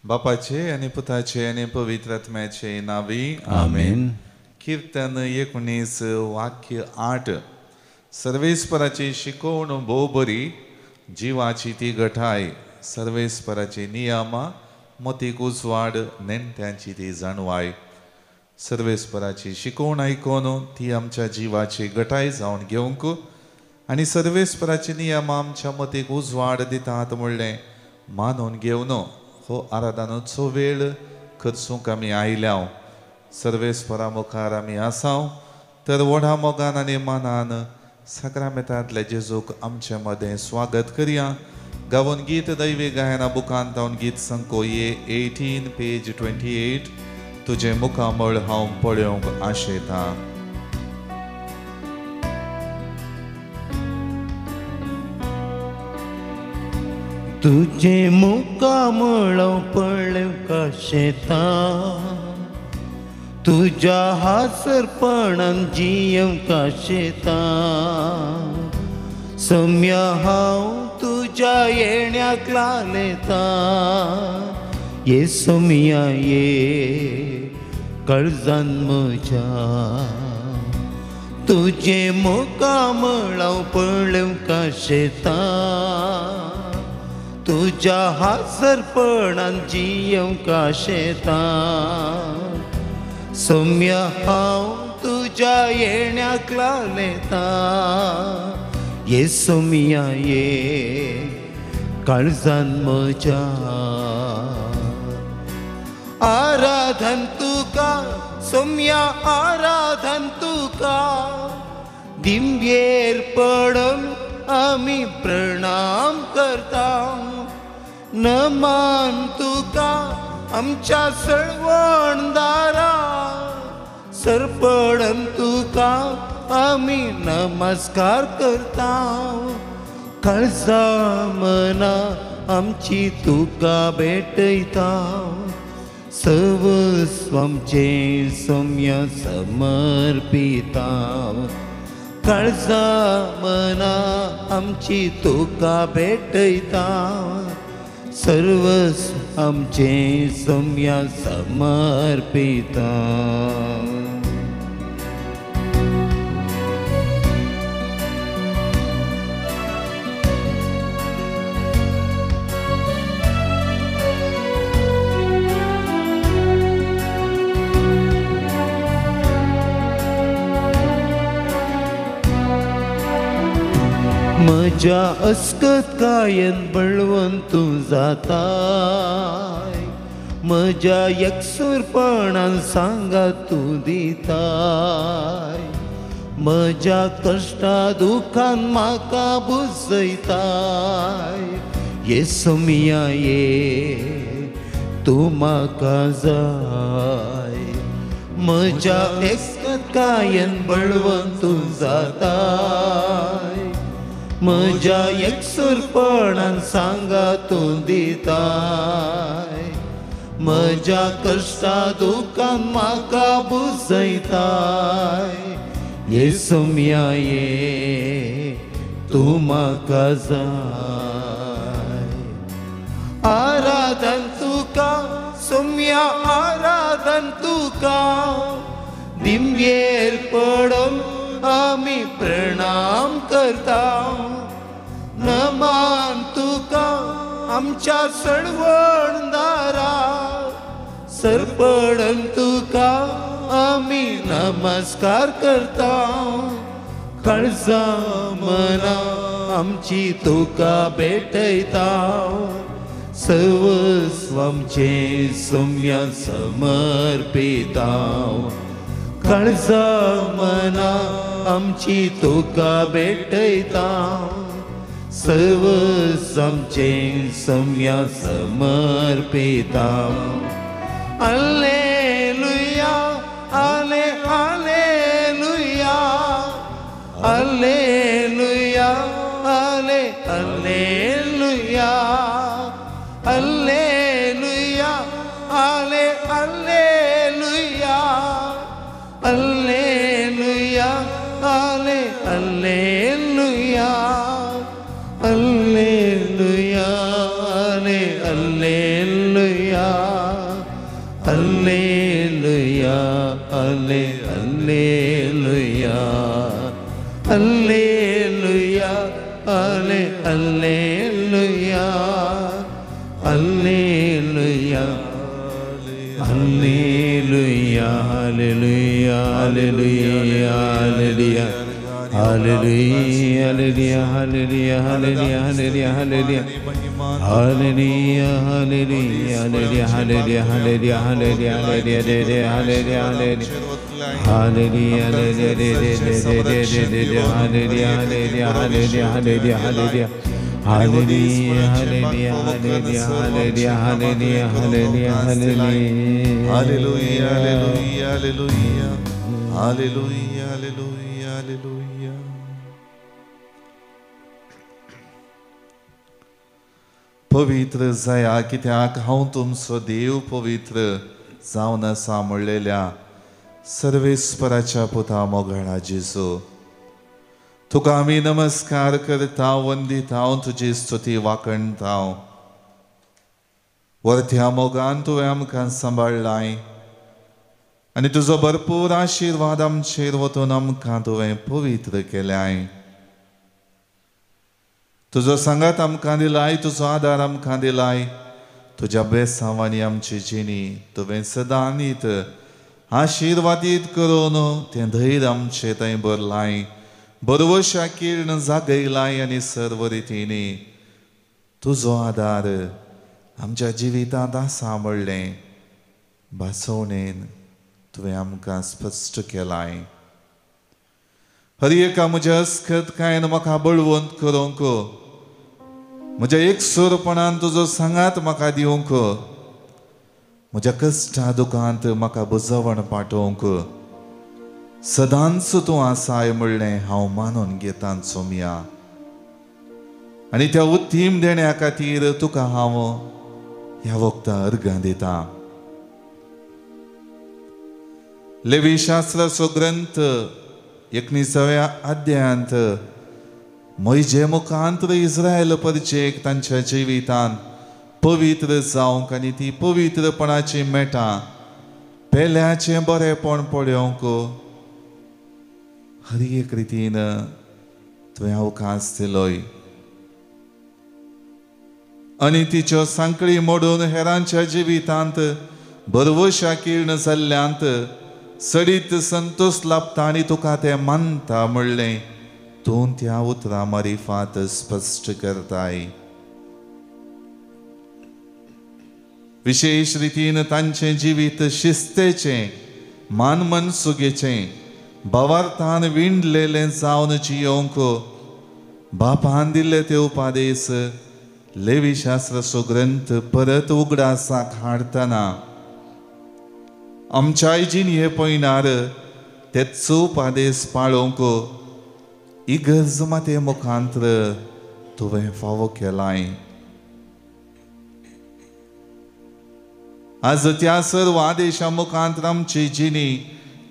बापाचे आणि पुताचे आणि पवित्र आत्म्याचे नावी आमेन. कीर्तन 19 वाक्य 8. सर्वेस्पराची शिकवण भोव बरी, जिवाची ती घटाय. सर्वेस्पराचे नियमा मतीक उजवाड, नेणत्यांची ती जाणवाय. सर्वेस्पराची शिकवण आयकून ती आमच्या जिवाची घटाय जावन घेवंक आणि सर्वेस्पराचे नियम आमच्या मतीक उजवाड दितात म्हणलें मानून घेवन हो आराधनाचो वेळ खर्चूंक आमी आयल्या. सर्वेस्परा मुखार आमी आसाव तर व्हडा मोगान आनी मानान साक्रामेंतांतले जेजूक आमचे मदें स्वागत करया. गावन गीत दैवी गायना बुकांत हांव गीत संकोये 18 पेज 28. तुजे मुखामळ हांव पळोवंक आशेता. तुझे मुखामळ पळोवंक आशेता, तुझ्या हासरपणान जियेवंक आशेता. सम्या हांव तुझ्या येण्याक लालयता. ये सम्या ये काळजान म्हज्या, तुझे मुखामळ पळोवंक आशेता. तुझ्या हासरपणान जियेवंक आशेता. सम्या हांव तुझ्या येण्याक लालयता. ये सम्या ये काळजान म्हज्या. आराधन तुका सम्या, आराधन तुका. दिंब्येर पडून आमी प्रणाम करता. नमन तुका आमच्या सळवणदारा. सरपडन तुका आमी नमस्कार करता. काळजा मना आमची तुका भेटयता. सर्वस्व आमचें सम्या समर्पिता. काळजा मना आमची तुका भेटयता. सर्वस्व आमचें सम्या समर्पिता. म्हज्या अस्कत कायन बळवंत तूं जाताय. म्हज्या एकसुरपणान सांगात तूं दिताय. म्हज्या कश्टा दुखान म्हाका बुजयताय. ये सम्या ये तूं म्हाका जाय. म्हज्या अस्कत कायन बळवंत तूं जाताय. म्हज्या एकसुरपणान सांगा तूं दिताय. म्हज्या कश्टा दुखान म्हाका बुजयताय. ये सम्या ये तूं म्हाका जाय. आराधन तुका सम्या, आराधन तुका. दिंब्येर पडून आमी प्रणाम करता. नमन तुका आमच्या सळवणदारा. सरपडन तुका आमी नमस्कार करता. काळजा मना आमची तुका भेटयता. सर्वस्व आमचें सम्या समर्पिता. काळजा मना आमची तुका भेटयता. सर्वस्व आमचें सम्या समर्पिता. हालेलुया, हाले हालेलुया. हालेलुया, हाले हालेलुया. हालेलुया, हाले हालेलुया. हालेलुया, हाले हालेलुया. हालेलुया, हाले hallelujah. Alleluia, alle, alleluia, alleluia, alle, alleluia, alleluia, alleluia, alleluia, alleluia, alleluia. Hallelujah, hallelujah, hallelujah, hallelujah, hallelujah, hallelujah. Hallelujah, hallelujah, hallelujah, hallelujah, hallelujah, hallelujah, hallelujah, hallelujah, hallelujah. Hallelujah, hallelujah, hallelujah, hallelujah, hallelujah, hallelujah. Hallelujah, hallelujah, hallelujah, hallelujah, hallelujah, hallelujah, hallelujah. Hallelujah, hallelujah, hallelujah. Hallelujah, hallelujah, hallelujah. पवित्र जया कित्याक हांव तुमचो देव पवित्र जावन आसा म्हणलेल्या सर्वेस्पराच्या पुता मोगळा जेजू तुका आमी नमस्कार करता वंदिता तुजी स्तुती वाखणता वर्थ्या मोगान तुवें आमकां सांबाळ्ळाय आनी तुजो भरपूर आशिर्वाद आमचेर वतून आमकां तुवें पवित्र केल्याय तुजो सांगात आमकां दिलाय तुजो आदार आमकां दिलाय तुज्या बेसांवांनी आमची जिणी तुवें सदांच आशिर्वादीत करून तें धैर्य आमचें थंय भरलाय बरवशा किर्ण जागयलाय आनी सर्व रितींनी तुजो आदार आमच्या जिवितांत आसा म्हणलें भासवणेन तुवें आमकां स्पश्ट केलाय हर एका म्हज्या अस्खतकायेन म्हाका बळवंत करूंक म्हज्या एकसुरपणान तुजो सांगात म्हाका दिवंक म्हज्या कश्टा दुखांत म्हाका बुजवण पाठोवंक सदांच तूं आसाय म्हणलें हांव मानून घेता सोम्या आनी त्या उत्तीम देण्या खातीर तुका हांव ह्या वक्ता अर्गां दिता लेवी शास्त्राचो ग्रंथ 19व्या अध्यायांत मोइजे मुखांतर इस्रायल परचेक तांच्या जिवितांत पवित्र जावंक आनी ती पवित्रपणाची मेटां पेल्याचें बरेपण पळोवंक हर एक रितीन तुवें अवकाश दिलोय आनी तिच्यो सांकळी मोडून हेरांच्या जिवितांत बरवशा किर्ण जाल्ल्यांत सडीत संतोष लाभता आनी तुका तें मानता म्हणलें तूं त्या उतरां मारिफात स्पश्ट करताय विशेष रितीन तांचें जिवीत शिस्तेचें मान मनसुगेचें भावार्थान विणलेलें जावन जियोंक बापान दिल्ले ते उपादेश लेवी शास्त्राचो ग्रंथ परत उगडासाक हाडतना आमच्या जिणये पयणार तेच उपादेश पाळोवंक इगर्ज माते मुखांतर तुवें फावो केलाय आज त्या सर्व आदेशा मुखांतर आमची जिणी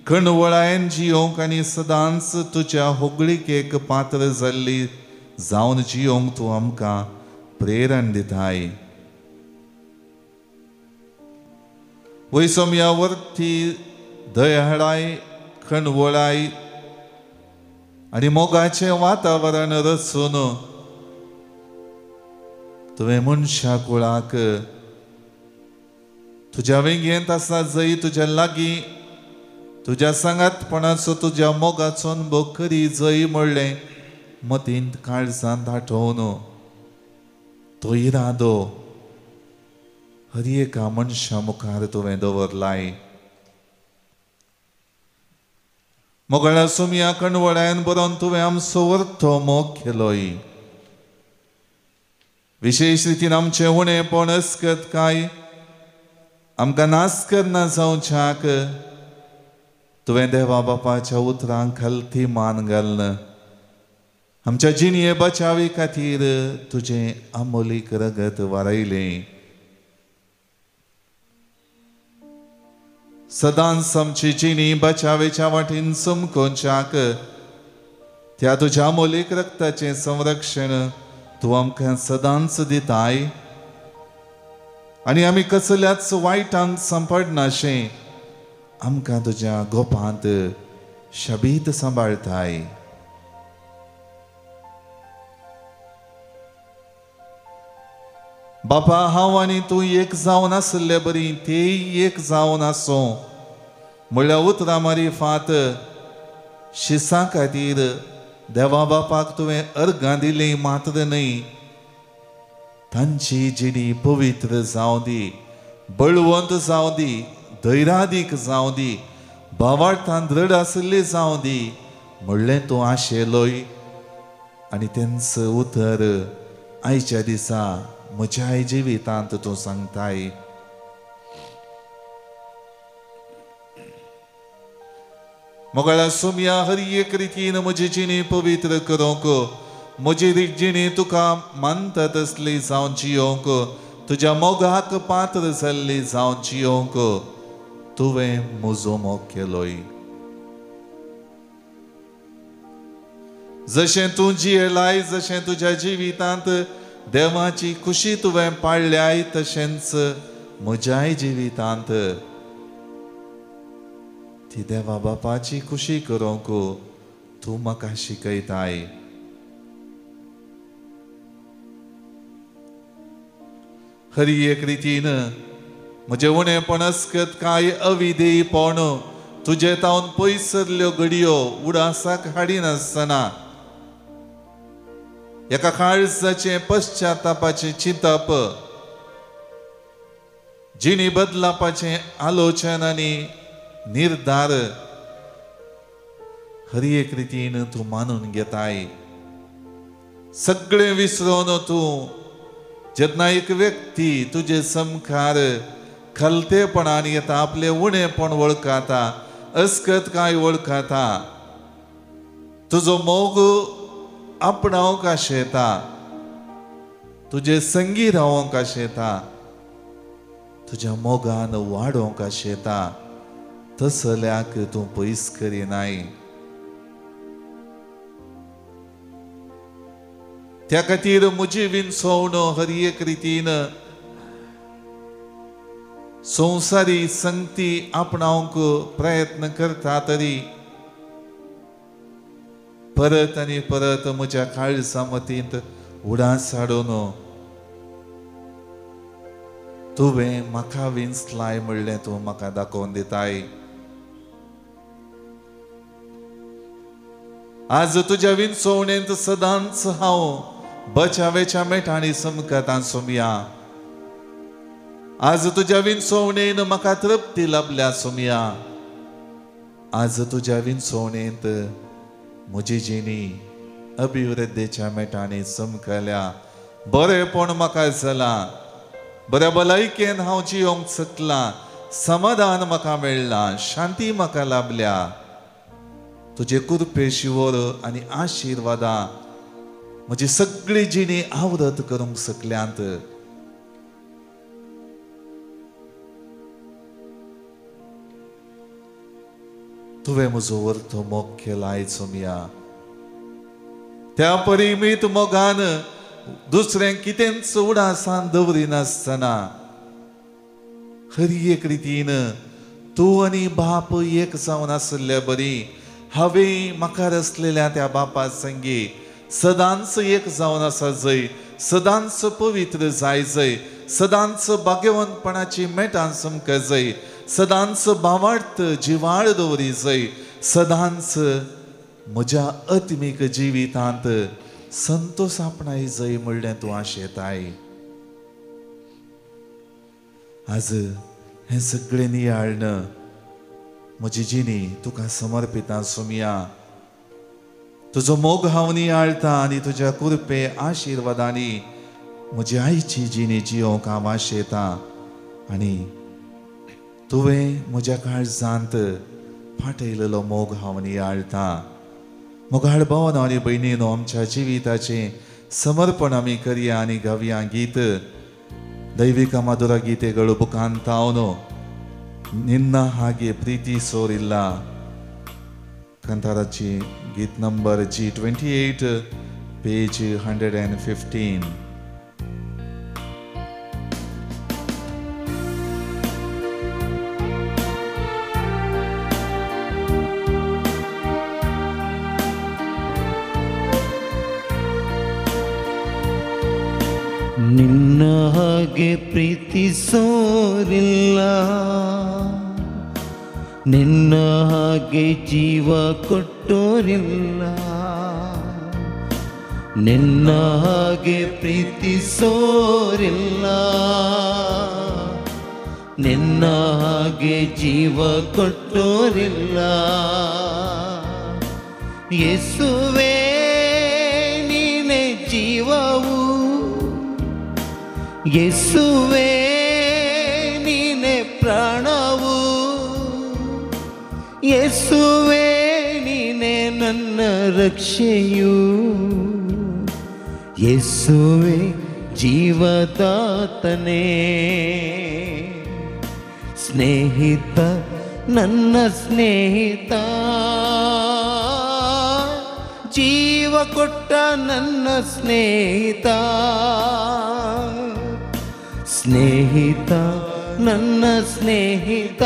कणवळायेन जियोंक आनी सदांच तुज्या होगळीकेक पात्र जाल्ली जावन जियोंक तूं आमकां प्रेरण दिताय वैसम्या वर्ती दयाळाय कणवळाय आनी मोगाचें वातावरण रचून तुवें मनशा कुळाक तुज्या वेंगेंत आसा जंय तुज्या लागीं तुज्या सांगातपणाचो तुज्या मोगाचो अनुभव करी जंय म्हणलें मतींत काळजांत दाठोवन तो इरादो हर एका मनशा मुखार तुवें दवरलाय मोगळ्या सुमया कणवळ्यान बरोवन तुवें आमचो वरतो मोग केलोय विशेष रितीन आमचें उणेपण अस्कत काय आमकां नास्कर ना जावच्याक तुवें देवा बापाच्या उतरांक खालती मान घालन आमच्या जिणये बचावी खातीर तुजें अमोलीक रगत वारयलें सदांच आमची जिणी बचावेच्या वाटेन चमकोवच्याक त्या तुज्या अमोलीक रक्ताचें संरक्षण तूं आमकां सदांच दिताय आनी आमी कसल्याच वायटांत सांपडनाशें आमकां तुज्या गोपांत शबीत सांबाळताय. बापा, हांव आनी तूं एक जावन आसले बरी तेय एक जावन आसूं म्हणल्यार उतरां मारी फात शिसां खातीर देवा बापाक तुवें अर्गां दिलीं मात्र न्हय, तांची जिणी पवित्र जावं दी, बळवंत जावं दी, धैर्यादीक जावं दी, भावार्थान दृढ आसली जावं दी म्हणलें तूं आशेलोय. आनी तेंच उतर आयच्या दिसा म्हज्याय जिवितांत तूं सांगताय. मोगळा सुमया हर एक रितीन म्हजी जिणी पवित्र करूंक, म्हजी जिणी तुका मानता तसली जावन जियोंक, तुज्या मोगाक पात्र जाल्ली जावन जियोंक तुवें म्हजो मोग केलोय. जशें तूं जियेलाय, जशें तुज्या जिवितांत देवाची खुशी तुवें पाळल्याय, तशेंच म्हज्याय जिवितांत ती देवा बापाची खुशी करूंक तूं म्हाका शिकयताय. खरी एक रितीन म्हजे उणेपण अस्कत कांय अविधेयपण तुजे तावन पयस सरल्यो घडयो उडासाक हाडिनासतना एका काळजाचे पश्चातापाचे चिंतप, जिणी बदलापाचे आलोचन आनी निर्धार हरी एक रितीन तूं मानून घेताय. सगळें विसरून तूं जेन्ना एक व्यक्ती तुजे समखार खलतेपणान येता, आपले उणेपण वळखाता, अस्कत काय वळखाता, तुजो मोग आपणावंक आशेता, तुजे संगी रावोंक आशेता, तुज्या मोगान वाडोवंक आशेता, तसल्याक तूं पयस करिनाय. त्या खातीर म्हजी विणसवण हर एक रितीन संवसारी संगती आपणावंक प्रयत्न करता तरी परत आनी परत म्हज्या काळजा मतींत उडास हाडून तुवें म्हाका विंचलाय म्हणलें तूं म्हाका दाखोवन दिताय. आज तुज्या विंचवणेंत सदांच हांव बचावेच्या मेठाणी समकता सुमया. आज तुज्या विंचवणेन म्हाका तृप्ती लाभल्या सुमया. आज तुज्या विंचवणेंत म्हजी जिणी अभिवृद्धीच्या मेठाणी समकल्या. बरेपण म्हाका जालां, बऱ्या भलायकेन हांव जियोंक शकलां, समाधान म्हाका मेळ्ळां, शांती म्हाका लाभल्या. तुजे कृपे शिवोर आनी आशिर्वादां म्हजी सगळी जिणी आवरत करूंक शकल्यांत. तुवें म्हजो वर्थ मोग केलाय सुमया. त्या परिमीत मोगान दुसरें कितेंच उडासां दवरिनासतना खरी एक रितीन तूं आनी बाप एक जावन आसले बरी हांवें म्हाका रचलेल्या त्या बापा संगी सदांच एक जावन आसा जंय, सदांच पवित्र जाय जंय, सदांच भाग्यवंतपणाची मेटां समक जंय, सदांच भावार्थ जिवाळ दवरी जंय, सदांच म्हज्या आत्मीक जिवितांत संतोष आपणाय जंय म्हणलें तूं आशेताय. आज हें सगळें नियाळन म्हजी जिणी तुका समर्पिता सुमया. तुजो मोग हांव नियाळटा आनी तुज्या कृपे आशिर्वादांनी म्हजी आयची जिणी जियोंक हांव आशेता. आनी तुवें म्हज्या काळजांत फाटयलेलो मोग हांव नियाळटा. मोगाळ भावनो आनी भयणीनो, आमच्या जिविताचें समर्पण आमी करया आनी गावया गीत ದೈವಿಕ ಮಧುರ ಗೀತೆಗಳು ಮುಖಾಂತವನು ನಿನ್ನ ಹಾಗೆ ಪ್ರೀತಿಸೋರಿಲ್ಲ. ಕಂಠರಾಜಿ ಗೀತ್ ನಂಬರ್ G28 ಪೇಜ್ 115. ಪ್ರೀತಿಸೋರಿಲ್ಲ, ನಿನ್ನ ಹಾಗೆ ಜೀವ ಕೊಟ್ಟೋರಿಲ್ಲ, ನಿನ್ನ ಹಾಗೆ ಪ್ರೀತಿಸೋರಿಲ್ಲ, ನಿನ್ನ ಹಾಗೆ ಜೀವ ಕೊಟ್ಟೋರಿಲ್ಲ. ಯೇಸುವೇ ನೀನೇ ಜೀವವು, ಯೇಸುವೇ ನೀನೇ ಪ್ರಾಣವು, ಯೇಸುವೇ ನೀನೇ ನನ್ನ ರಕ್ಷೆಯು, ಯೇಸುವೇ ಜೀವದಾತನೇ. ಸ್ನೇಹಿತ ನನ್ನ ಸ್ನೇಹಿತ, ಜೀವ ಕೊಟ್ಟ ನನ್ನ ಸ್ನೇಹಿತ, ಸ್ನೇಹಿತ ನನ್ನ ಸ್ನೇಹಿತ,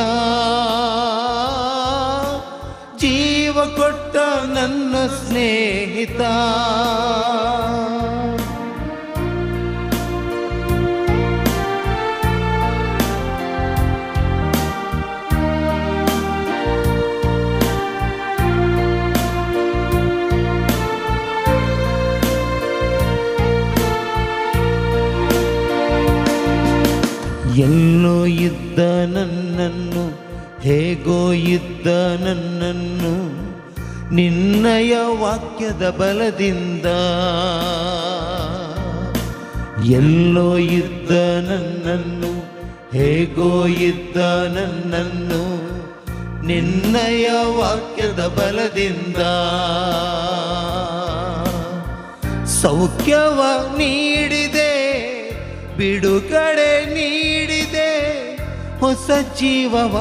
ಜೀವ ಕೊಟ್ಟ ನನ್ನ ಸ್ನೇಹಿತ. ಎಲ್ಲೋ ಇದ್ದ ನನ್ನನ್ನು, ಹೇಗೋ ಇದ್ದ ನನ್ನನ್ನು, ನಿನ್ನಯ ವಾಕ್ಯದ ಬಲದಿಂದ, ಎಲ್ಲೋ ಇದ್ದ ನನ್ನನ್ನು, ಹೇಗೋ ಇದ್ದ ನನ್ನನ್ನು, ನಿನ್ನಯ ವಾಕ್ಯದ ಬಲದಿಂದ ಸೌಖ್ಯವ ನೀಡಿದೆ, ಬಿಡುಗಡೆ ನೀಡಿದೆ, ಹೊಸ ಜೀವವ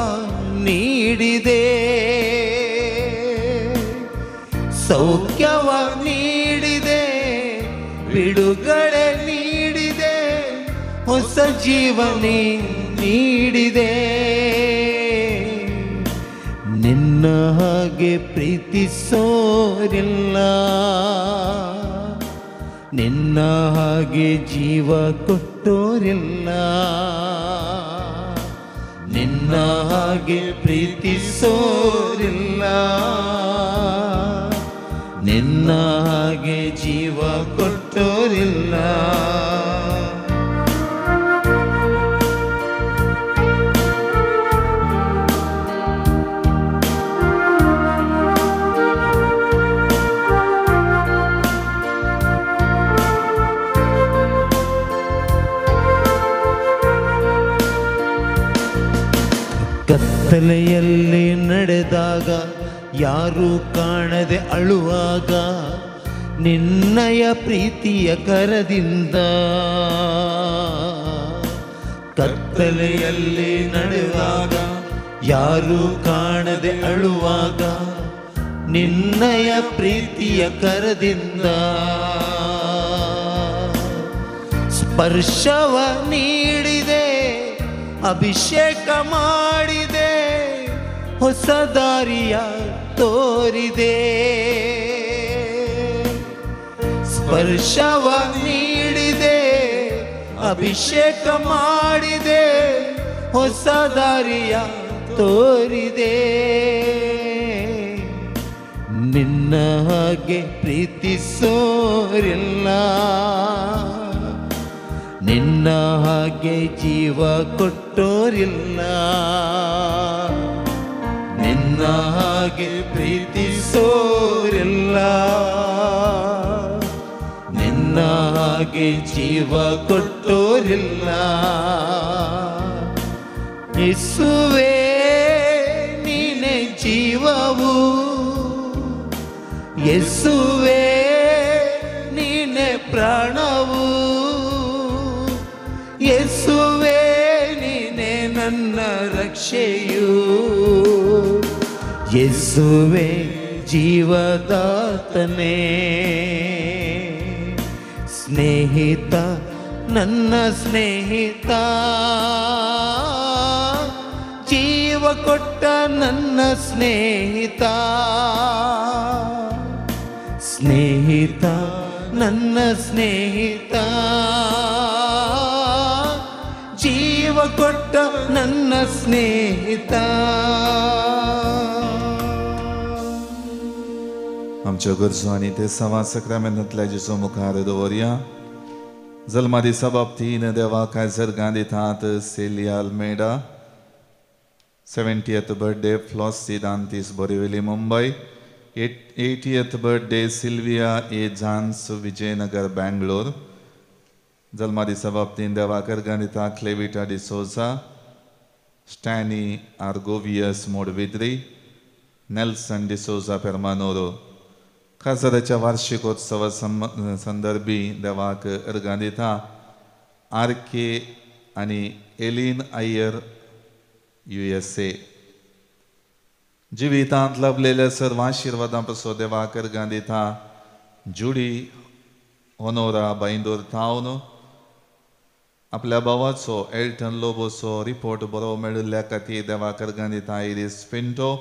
ನೀಡಿದೆ. ಸೌಖ್ಯವ ನೀಡಿದೆ, ಬಿಡುಗಡೆ ನೀಡಿದೆ, ಹೊಸ ಜೀವನೇ ನೀಡಿದೆ. ನಿನ್ನ ಹಾಗೆ ಪ್ರೀತಿಸೋರಿಲ್ಲ, ನಿನ್ನ ಹಾಗೆ ಜೀವ ಕೊಟ್ಟೋರಿಲ್ಲ, ನಿನ್ನ ಹಾಗೆ ಪ್ರೀತಿಸೋರಿಲ್ಲ, ನಿನ್ನ ಹಾಗೆ ಜೀವ ಕೊಟ್ಟೋರಿಲ್ಲ. ಕತ್ತಲೆಯಲ್ಲಿ ನಡೆದಾಗ, ಯಾರೂ ಕಾಣದೆ ಅಳುವಾಗ, ನಿನ್ನಯ ಪ್ರೀತಿಯ ಕರದಿಂದ, ಕತ್ತಲೆಯಲ್ಲಿ ನಡೆದಾಗ, ಯಾರೂ ಕಾಣದೆ ಅಳುವಾಗ, ನಿನ್ನಯ ಪ್ರೀತಿಯ ಕರದಿಂದ ಸ್ಪರ್ಶವ ನೀಡಿದೆ, ಅಭಿಷೇಕ ಮಾಡಿದೆ, ಹೊಸ ದಾರಿಯ ತೋರಿದೆ. ಸ್ಪರ್ಶವ ನೀಡಿದೆ, ಅಭಿಷೇಕ ಮಾಡಿದೆ, ಹೊಸ ದಾರಿಯ ತೋರಿದೆ. ನಿನ್ನ ಹಾಗೆ ಪ್ರೀತಿಸೋರಿಲ್ಲ, ನಿನ್ನ ಹಾಗೆ ಜೀವ ಕೊಟ್ಟೋರಿಲ್ಲ, ನಿನ್ನ ಹಾಗೆ ಪ್ರೀತಿಸೋರಿಲ್ಲ, ನಿನ್ನ ಹಾಗೆ ಜೀವ ಕೊಟ್ಟೋರಿಲ್ಲ. ಯೇಸುವೇ ನೀನೇ ಜೀವವು, ಯೇಸುವೇ ನೀನೇ ಪ್ರಾಣವು, ಯೇಸುವೇ ನೀನೇ ನನ್ನ ರಕ್ಷೆಯು, ಯೇಸುವೇ ಜೀವದಾತನೇ. ಸ್ನೇಹಿತ ನನ್ನ ಸ್ನೇಹಿತ, ಜೀವ ಕೊಟ್ಟ ನನ್ನ ಸ್ನೇಹಿತ, ಸ್ನೇಹಿತ ನನ್ನ ಸ್ನೇಹಿತ, ಕೊಟ್ಟ ನನ್ನ ಸ್ನೇಹಿತ. आमच्या गरजो आनी ते सवा सक्रामेंतांतल्या जेजू मुखार दवरया. जल्मा दिसा बाबतीन देवा कायझर गांदितात Celia Almeida. 70th birthday Flossy Dantis Borivali Mumbai. 80th birthday Sylvia A Jans Vijayanagar Bangalore. जल्मा दिसा बाबतीन देवाकर गांदिता क्लेविटा डिसोजा. स्टॅनी आर्गोवियस मोडविद्री. नेल्सन डिसोजा पेरमानोरो. खासदाराच्या वार्षिकोत्सव संदर्भी देवाक अर्गांदिता आर.के. आनी एलिन अय्यर USA. जिवितांत लभलेल्या सर्व आशिर्वादां पासो देवाक अर्गांदिता जुडी होनोरा बांदूर टावन. आपल्या भावाचो एल्टन लोबोचो रिपोर्ट बरो मेळिल्ल्या खातीर देवाक अर्गांदिता इरिस पिंटो.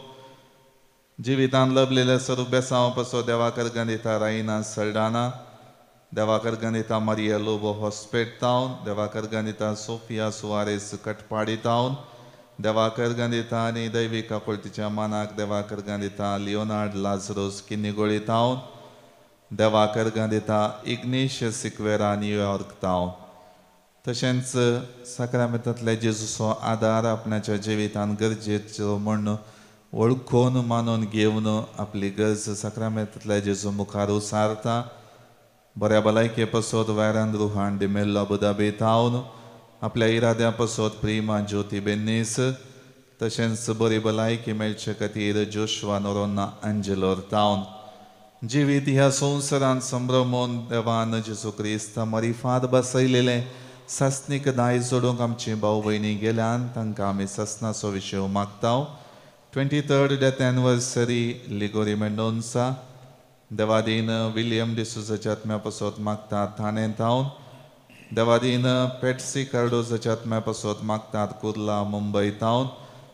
जिवितांत लभलेल्या सर्व बेसांव पासो देवाक अर्गांदिता राइना सल्डाना. देवाक अर्गांदिता मारिया लोबो हॉस्पेट टावन. देवाक अर्गांदिता सोफिया सुवारेस कटपाडी टावन. देवाक अर्गांदिता आनी दैवीक आपुलतीच्या मानाक देवाक अर्गांदिता लिओनार्ड लाझरोस किन्निगोळी टावन. देवाक अर्गांदिता इग्नेशियस सिक्वेरा न्यूयॉर्क टावन. तशेंच सक्रामेंतांतल्या जेजूचो आदार आपणाच्या जिवितांत गरजेचो म्हूण वळखून मानून घेवन आपली गरज सक्रामेंतांतल्या जेजू मुखार उसारता. बऱ्या भलायके पासत वैरान रुहान डिमेल्लो अबुधाबी टावन. आपल्या इराद्या पासत प्रिमा ज्योती बेन्नीस. तशेंच बरी भलायकी मेळचे खातीर जोशवा नोरोना अंजेलोर टावन. जिवीत ह्या संवसारांत संभ्रमोन देवान जेजू क्रिस्त मरिफाद बसयलेले सासनीक दाय जोडूंक आमची भाव भयणी गेल्यान तांकां आमी ससनाचो विशय मागता. 23rd death anniversary Ligory Mendonca. देवादीन विलियम डिसोजाच्या आत्म्या पासत मागतात ठाणे टावन. देवादीन पेट्सी कार्डोजाच्या आत्म्या पासत मागतात कुर्ला मुंबई टावन.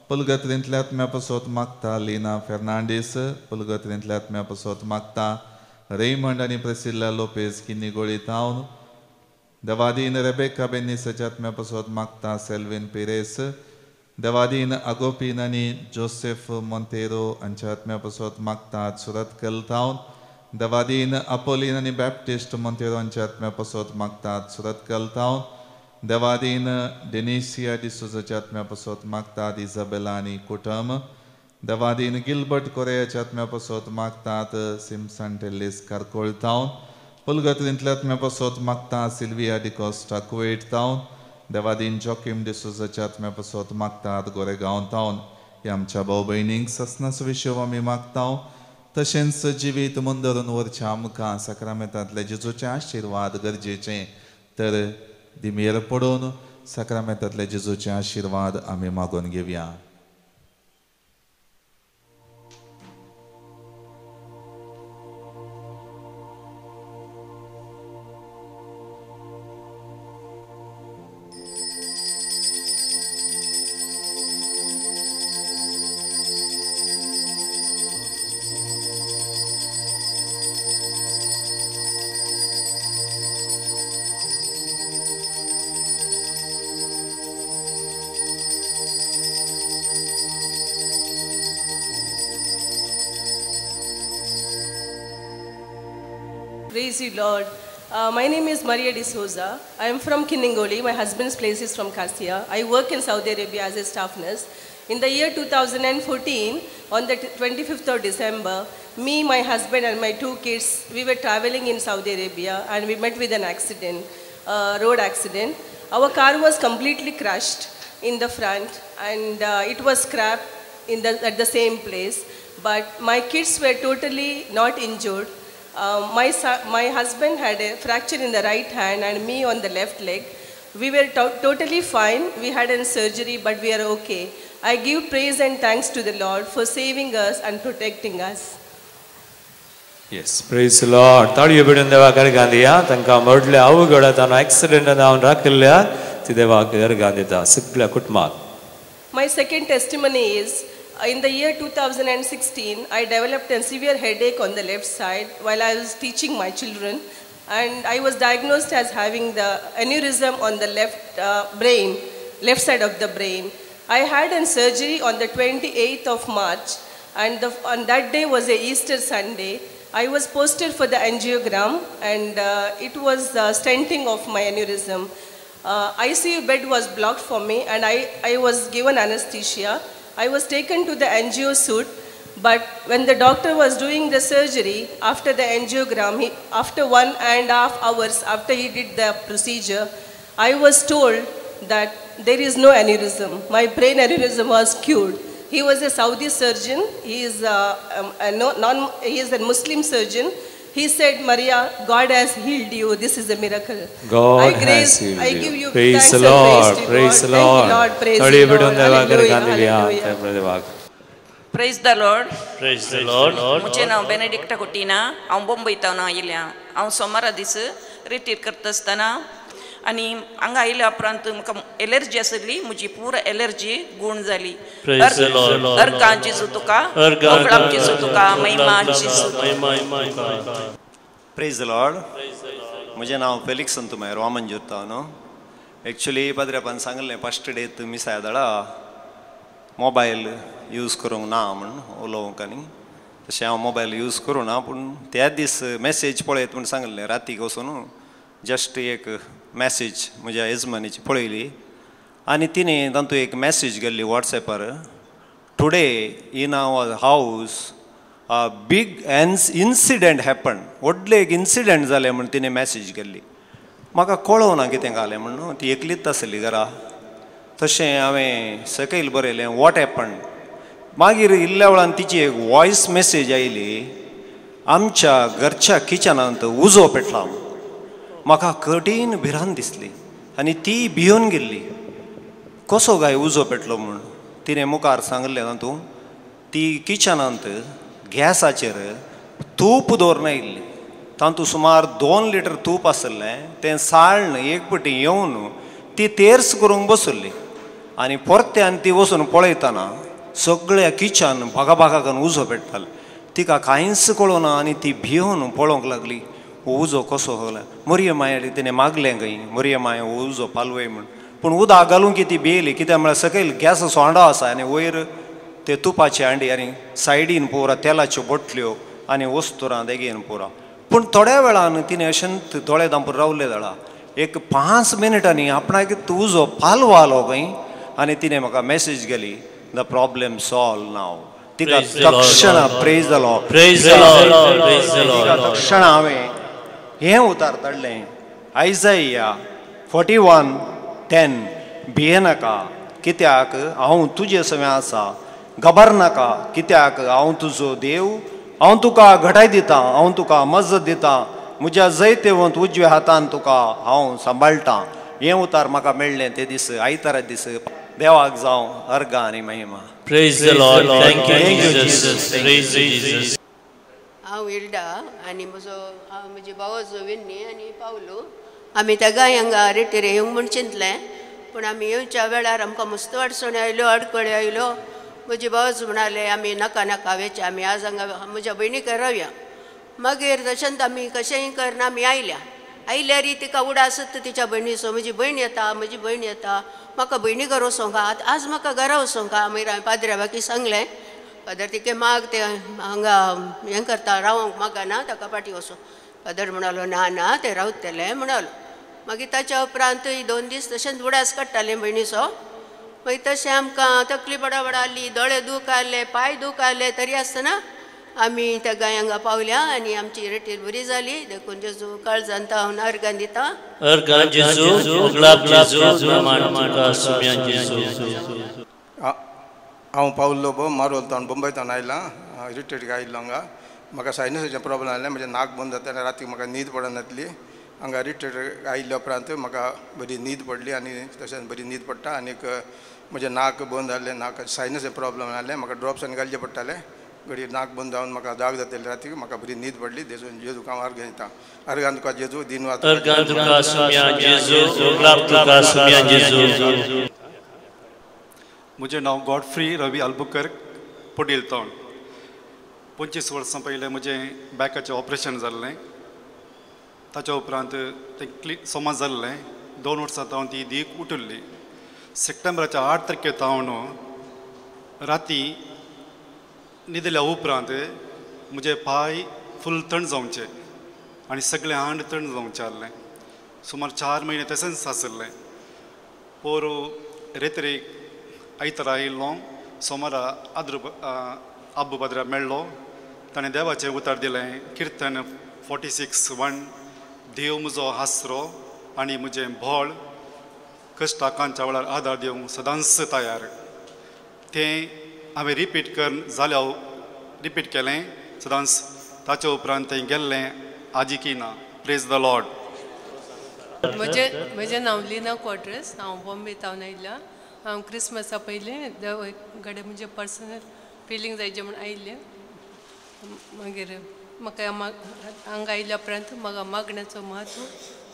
पुलगत्रींतल्या आत्म्या पासत मागता लिना फेर्नांडीस. पुलगत्रींतल्या आत्म्या पासत मागता रेमंड आनी प्रेसिल्ला Lopez Kinnigoli town. Devadin Rebecca बेन्नीसाच्या आत्म्या पासत मागता सेल्विन पिरेस. देवादीन आगोपीन आनी जोसेफ मोंतेरो हांच्या आत्म्या पासत मागतात सुरतकल टावन. देवादीन अपोलीन आनी बॅप्टिस्ट मोंतेरो हांच्या आत्म्या पासत मागतात सुरतकल टावन. देवादीन डेनिसिया डिसोजाच्या आत्म्या पासत मागतात इजाबेला आनी कुटम. देवादीन गिल्बर्ट कोरेयाच्या आत्म्या पासत मागतात सिम्सन टेल्लीस कारकोळ टावन. पुलगत्रींतल्या आत्म्या पासत मागता सिल्विया डिकोस्टा कुवेट टावन. देवादीन जॉकिम डिसोजाच्या आत्म्या पासत मागतात गोरेगांव टावन. हे आमच्या भाव भयणींक ससनाचो विशय आमी मागता. तशेंच जिवीत मुंदरून व्हरचें आमकां सक्रामेंतांतले जेजूचे आशिर्वाद गरजेचे. तर दिमेर पडून सक्रामेंतांतले जेजूचे आशिर्वाद आमी मागून घेवया. Praise you, Lord. My name is Maria D'Souza. I am from Kinningoli. My husband's place is from Cassia. I work in Saudi Arabia as a staff nurse. In the year 2014, on the 25th of December, me, my husband and my 2 kids, we were traveling in Saudi Arabia and we met with an accident, road accident. Our car was completely crushed in the front and it was scrapped at the same place. But my kids were totally not injured. My husband had a fracture in the right hand and me on the left leg. We were totally fine. We had a surgery, but we are okay. I give praise and thanks to the Lord for saving us and protecting us. Yes, praise the Lord. ताळयो बिडून देवाक अर्गांदिया. तांकां मोडल्या अवघडात आनी एक्सिडेंटान जावन राखल्या ती देवाक अर्गांदिता सगळ्या कुटुंबाक. My second testimony is, in the year 2016, I developed a severe headache on the left side while I was teaching my children, and I was diagnosed as having the aneurysm on the left brain. left side of the brain. I had a surgery on the 28th of March, and on that day was a Easter Sunday. I was posted for the angiogram, and it was stenting of my aneurysm. ICU bed was blocked for me, and I was given anesthesia. I was taken to the angio suite, but when the doctor was doing the surgery, after the angiogram, after 1.5 hours after he did the procedure, I was told that there is no aneurysm. My brain aneurysm was cured. He was a Saudi surgeon. He is he is a Muslim surgeon. He said, Maria, God has healed you. This is a miracle. God has healed I you. give you Praise thanks the and Lord. praise to Praise the God. Thank you, Lord. Lord. Praise Lord, the you Lord. don't have a Hallelujah. Hallelujah. Hallelujah. Praise the Lord. Praise the Lord. मुझे नाव Benedict कुटीना हांव मुंबयतावन आयिल्लें हांव सोमारा दीस retreat करता आसतना आनी हांगा आयल्या उपरांत म्हाका एलर्जी आशिल्ली म्हजी पूर एलर्जी गूण जाली Praise the Lord. अर्गां जेजू तुका मोकळाक जेजू तुका महिमा जेजू तुका Praise the Lord. म्हजें नांव फेलिक्स संतुमाय रोमन जोता न्हू एक्चुली पाद्र्यापान सांगलें फस्ट डे तुमी सायदळा मोबायल यूज करूंक ना म्हूण उलोवंक आनी तशें हांव मोबायल यूज करूं ना पूण त्याच दीस मॅसेज पळयत म्हूण सांगलें रातीक वचून जस्ट एक मॅसेज म्हज्या यजमानीची पळयली आनी तिणें तातूंत एक मॅसेज गेल्ली वॉट्सॅपार टुडे इन आवर हावस a big incident happened. व्हडलें एक इन्सिडेंट जालें म्हूण तिणें मॅसेज केल्ली म्हाका कळोवना कितें घालें म्हणून ती एकलीच आसली घरा तशें हांवें सकयल बरयलें वॉट हॅपन मागीर इल्ल्या वेळान तिची एक वॉयस मॅसेज आयली आमच्या घरच्या किचनांत उजो पेटला म्हाका कठीण भिरांत दिसली आनी ती भियोन गेल्ली कसो काय उजो पेटलो म्हूण तिणें मुखार सांगलें तातूंत ती किचनांत गॅसाचेर तूप दवरून आयिल्ली तातूंत सुमार 2 लिटर तूप आसलें तें साळण एक पटी येवन ती तेर्स करूंक बसल्ली आनी परत्यान ती वचून पळयतना सगळ्या किचन भागा करून उजो पेट्टालो तिका कांयच कळना आनी ती भियोन पळोवंक लागली उजो कसो होला मोरये माय तिणें मागलें खंय मोरये माय उजो पालवय म्हूण पूण उदक घालूंक ती भियेली कित्याक म्हळ्यार सकयल गॅसाचो हांडो आसा आनी वयर ते तुपाची हांडी आनी सायडीन पुरा तेलाच्यो बोटल्यो आनी वस्तुरां देगेन पुरा पूण थोड्या वेळान तिणें अशेंत दोळे धांपून रावले जाणा एक 5 मिनटांनी आपणाक उजो पालवो आलो खंय आनी तिणें म्हाका मॅसेज गेली द प्रॉब्लेम सॉल्व नाव तिका तक्षणा praise the Lord Praise the Lord. Praise the Lord. तक्षणा हांवें हें उतार धाडलें आयजाया 41:10 भियेनाका कित्याक हांव तुजे समें आसा घबरनाका कित्याक हांव तुजो देव हांव तुका घटाय दितां हांव तुका मजत दितां म्हज्या जैतेवंत उजव्या हातान तुका हांव सांबाळटां हें उतार म्हाका मेळ्ळें ते दीस आयतारा दीस देवाक जावं अर्गां आनी महिमा Praise the Lord. Thank you, Jesus. Praise Jesus. हांव विल्डा आनी म्हजी भावाचो विन्नी आनी पावलो आमी त्या हांगा रिटेर येवंक म्हूण चिंतलें पूण आमी येवच्या वेळार आमकां मस्त अडचणी आयल्यो आडखळी आयल्यो म्हजे भावाच म्हणाले आमी नाका नाका वेचे आमी आज हांगा म्हज्या भयणीकडे रावया मागीर तशेंच आमी कशेंय करना आमी आयल्यार तिका उडासत तिच्या भयणीचो म्हजी भयण येता म्हाका भयणी घरा वचोंक आज म्हाका घरा वचोंक मागीर हांवें पाद्र्या बाकी सांगलें फादर तिके माग ते हांगा हें करता रावंक मागना ताका फाटी वचूं फादर म्हणालो ना ते रावतले म्हणालो मागीर ताच्या उपरांत 2 दीस तशेंच उडास काडटालें भयणीचो मागीर तशें आमकां तकली बडाबड आली दोळे दूख आले पांय दूख आले तरी आसतना आमी त्या हांगा पावल्या आनी आमची रिट्रीट बरी जाली देखून जेजू काळजांत हांव अर्गां दितां अर्गां जेजू उगलाब जेजू नमान सुम्यान जेजू हांव पावलो मारोल तावन बंबयतावन आयलां रिट्रीट आयिल्लो हांगा म्हाका सायनसाचें प्रॉब्लम आसलें म्हजें नाक बंद जाता आनी राती म्हाका न्हीद पडनासली हांगा रिट्रीट आयिल्ल्या उपरांत म्हाका बरी न्हीद पडली आनी तशेंच बरी न्हीद पडटा आनीक म्हजें नाक बंद जाल्लें नाक सायनसाचें प्रॉब्लम आसलें म्हाका ड्रॉप्स आनी घालचे पडटाले घडी नाक बंद जावन म्हाका जाग जाताली राती म्हाका बरी न्हीद पडली देखून जेजूक हांव अर्गां दितां अर्गां तुका जेजू दिनवात अर्गां तुका सुम्यान जेजू उगलाब तुका सुम्यान जेजू म्हजें नांव गॉडफ्री रवी अल्बुकर्क पोटील टावन 25 वर्सां पयलें म्हजें बॅकाचें ऑपरेशन जाल्लें ताच्या उपरांत तें समज जाल्लें 2 वर्सां हांव ती दीक उठिल्ली सप्टेंबराच्या 8 तारखेर हांव राती न्हिदल्या उपरांत म्हजे पाय फुल थंड जावचे आनी सगळें आंग थंड जावचें आहलें. सुमार 4 म्हयने तशेंच आसलें. पोरू रेत्रेक आयतारा येयल्लो. सोमारा आब्ब पाद्रा मेळ्ळो. ताणें देवाचें उतर दिलें. किर्तन 46:1 देव म्हजो आसरो आनी म्हजें भोळ कश्टाकांच्या वेळार आदार दिवंक सदांच तयार. तें हांवें रिपीट रिपीट केलें सदांच. ताचे उपरांत थंय गेल्लें आजी की ना. Praise the Lord. म्हजें नांव लिना क्वॉर्टर्स. हांव बॉम्बेतावन आयिल्लें. हांव क्रिसमसा पयलें घडे म्हणजे पर्सनल फिलींग जायचे म्हूण आयिल्लें. मागीर म्हाका हांगा आयिल्ल्या उपरांत म्हाका मागण्याचो म्हत्व,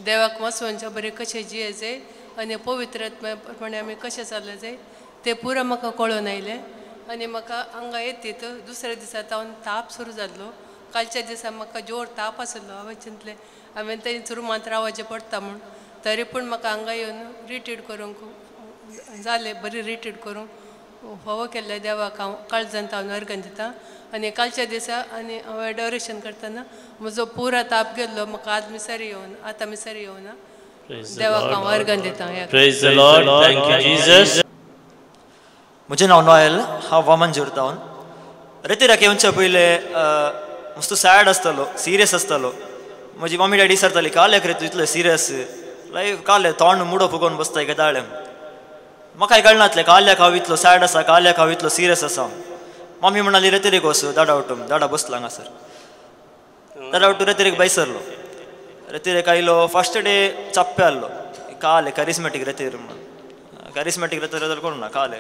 देवाक वचोवनच्या बरें कशें जियेचें आनी पवित्रत्म्या प्रमाणे आमी कशें चलूं जाय तें पुरो म्हाका कळून आयलें. आनी म्हाका हांगा येतीत दुसऱ्या दिसा तावन ताप सुरू जाल्लो. कालच्या दिसा म्हाका जोर ताप आसलो. हांवें चिंतलें हांवें थंयच रुमांत रावचें पडटा म्हूण. तरी पूण म्हाका हांगा येवन रिट्रीट करूंक जालें. बरी रिट्रीट करूंक फावो केल्ले देवाक हांव काळजांत हांव अर्घन दितां. आनी कालच्या दिसा आनी हांव एडोरेशन करतना म्हजो पुरो ताप गेल्लो. म्हाका आज मिसरी येवना, आतां मिसरी येवना. देवाक हांव अर्घन दितां. Praise the Lord. Thank you, Jesus. म्हजें नांव नॉयल. हांव वामन जोरतावन. रेतीराक येवचे पयलें मस्त सॅड आसतालो, सिरियस आसतालो. म्हजी मम्मी डॅडी सरताली काल्याक रे तूं इतलें सिरियस. लायक काले तोंड मुडो फुगोवन बसताय गेदाळें. म्हाकाय कळनातलें काल्याक हांव इतलो सॅड आसा, काल्याक हांव इतलो सिरियस आसा. मम्मी म्हणाली रेतीरेक वच दाडा उठून. दाडा बसला हांगासर. दाडा उठून रेतीरेक बैसरलो. रेतीरेक आयलो. फस्ट डे चप्पे आहलो. काले कॅरिस्मॅटीक रेतीर म्हणून. कॅरिस्मॅटीक रेतीर करूं ना काले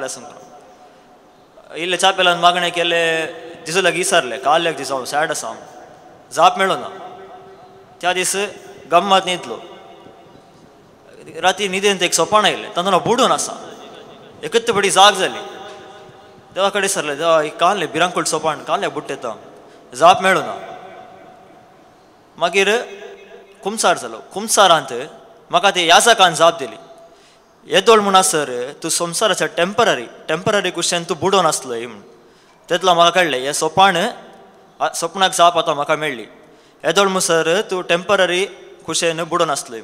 असं करून इल्ले चापेलान मागणें केलें. दिसू लागी विसरलें काल्याक दीस हांव सॅड आसा. जाप मेळो ना. त्या दीस गम्मात न्हिदलो. राती न्हिदेंत एक सोपान आयलें. तातूंत हांव बुडून आसा. एकच बडी जाग जाली. देवा कडेन सरलें. देवा काल्लें भिरांकूळ सोपान काल्ल्या बुट्टेता. जाप मेळो ना. मागीर कुमसार जालो. कुमसारांत म्हाका ते याजकान जाप दिली. येदोळ म्हूण आसर तूं संवसाराच्या टेम्पररी कुशेन तूं बुडोवन आसलोय म्हूण. तेतलो म्हाका कळ्ळें हे सपनाक जाप आतां म्हाका मेळ्ळी. येदोळ म्हणसर तूं टेम्पररी कुशेन बुडोवन आसलोय.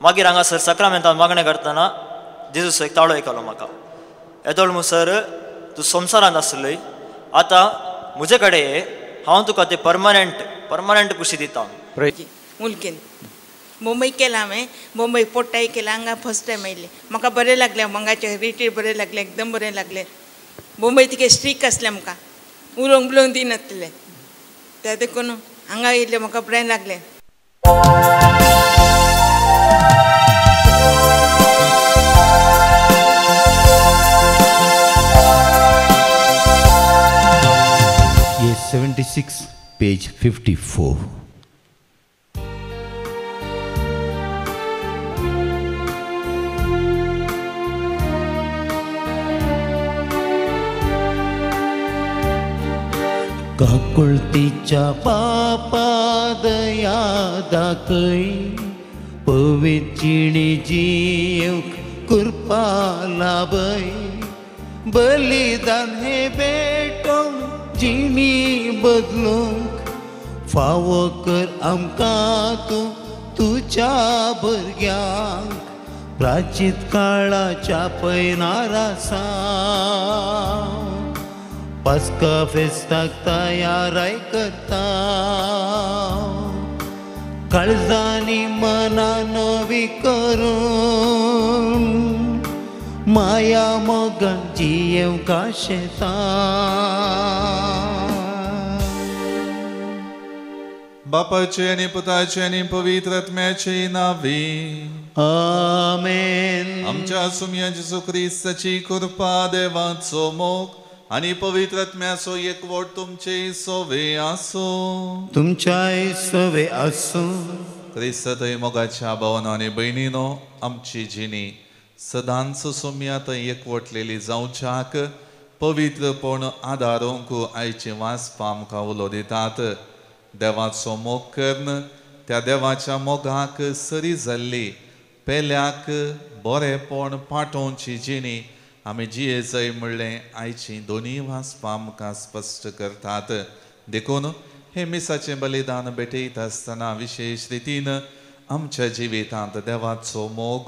मागीर हांगासर सक्रामेंतान मागणें करतना जेजूस एक ताळो आयकलो म्हाका. येदोळ म्हणसर तूं संवसारांत आसलोय. आतां म्हजे कडेन हांव तुका ते परमनंट कुशी दिता. मुलकेन मुंबई केला हांवें. मुंबई पोट्टाय केला. हांगा फर्स्ट टायम आयलें. म्हाका बरें लागलें. मंगाचें रिट्रीट बरें लागलें. एकदम बरें लागलें. मुंबई तिके स्ट्रीक आसलें. म्हाका उलोवंक बिलोवंक दिनासलें. त्या देखून हांगा येयलें म्हाका बरें लागलें. Yes, 76, page 54. काकुळतीच्या पापादया दाखय पवित्रिणी जीवक कृपा लाभय बलिदान हे भेटोवन जिणी बदलूंक फावो कर आमकां तूं तुज्या भुरग्यांक प्राचीत काळाच्या पैनारासा पास्का फेस्ताक तयाराय करता काळजांनी मना नवी करून माया मोगन जियेव काशेता बापाचे आणि पुताचे आणि पवित्र आत्म्याचे नावे आमेन. आमच्या सुम्या जेजू ख्रिस्ताची कृपा देवाचो मोग आणि पवित्र आत्म्याचो एकवट तुमचे सोवे आसो. तुमच्याय सोवे आसो. क्रिस्त थंय मोगाच्या भावानो आनी भयणीनो आमची जिणी सदांच सोम्यात एकवटलेली जावच्याक पवित्रपण आदारूंक आयचे वाचपा आमकां उलो दितात. देवाचो मोग करन त्या देवाच्या मोगाक सरी जाल्ली पेल्याक बरेपण पाठोवची जिणी आमी जियेजय म्हणलें आयची दोनी वाचपां आमकां स्पश्ट करतात. देखून हे मिसाचें बलिदान भेटयत आसतना विशेश रितीन आमच्या जिवितांत देवाचो मोग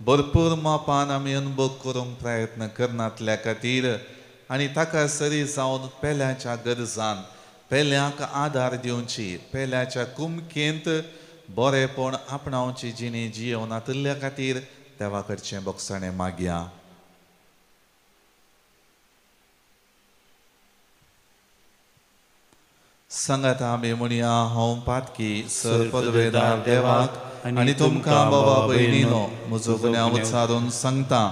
भरपूर मापान आमी अनुभव करूंक प्रयत्न करनातल्या खातीर आनी ताका सरी जावन पेल्याच्या गरजान पेल्याक आदार दिवची पेल्याच्या कुमकेंत बरेपण आपणावची जिणी जियोनातल्या खातीर देवा कडचें बोगसाणें मागया. सांगात आमी म्हणया हांव पातकी सर पदवेदार देवाक आनी तुमकां बाबा भयणीनो म्हजो गुन्यांव उच्चारून सांगता.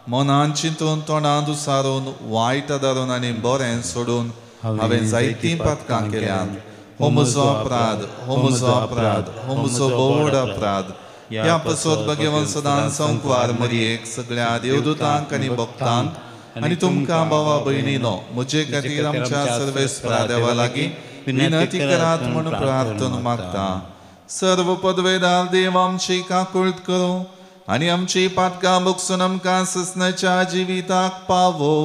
मनान चिंतून तोंडांत उसारून वायट धरून आनी बरें सोडून हांवें जायतीं पातकां केल्यात. हो म्हजो अपराध, हो म्हजो अपराध, हो म्हजो बोड अपराध. ह्या पसोत भगवान सदां संकवार मरयेक सगळ्या देवदूतांक आनी भक्तांक आनी तुमकां बाबा भयणीनो म्हजे खातीर आमच्या सर्वेस्परा देवा लागीं विनंती करात म्हूण प्रार्थन मागता. सर्व पदवेदार देव आमची काकुळट करूं आनी आमची पातकां भोगसून आमकां ससनाच्या जिविताक पावो.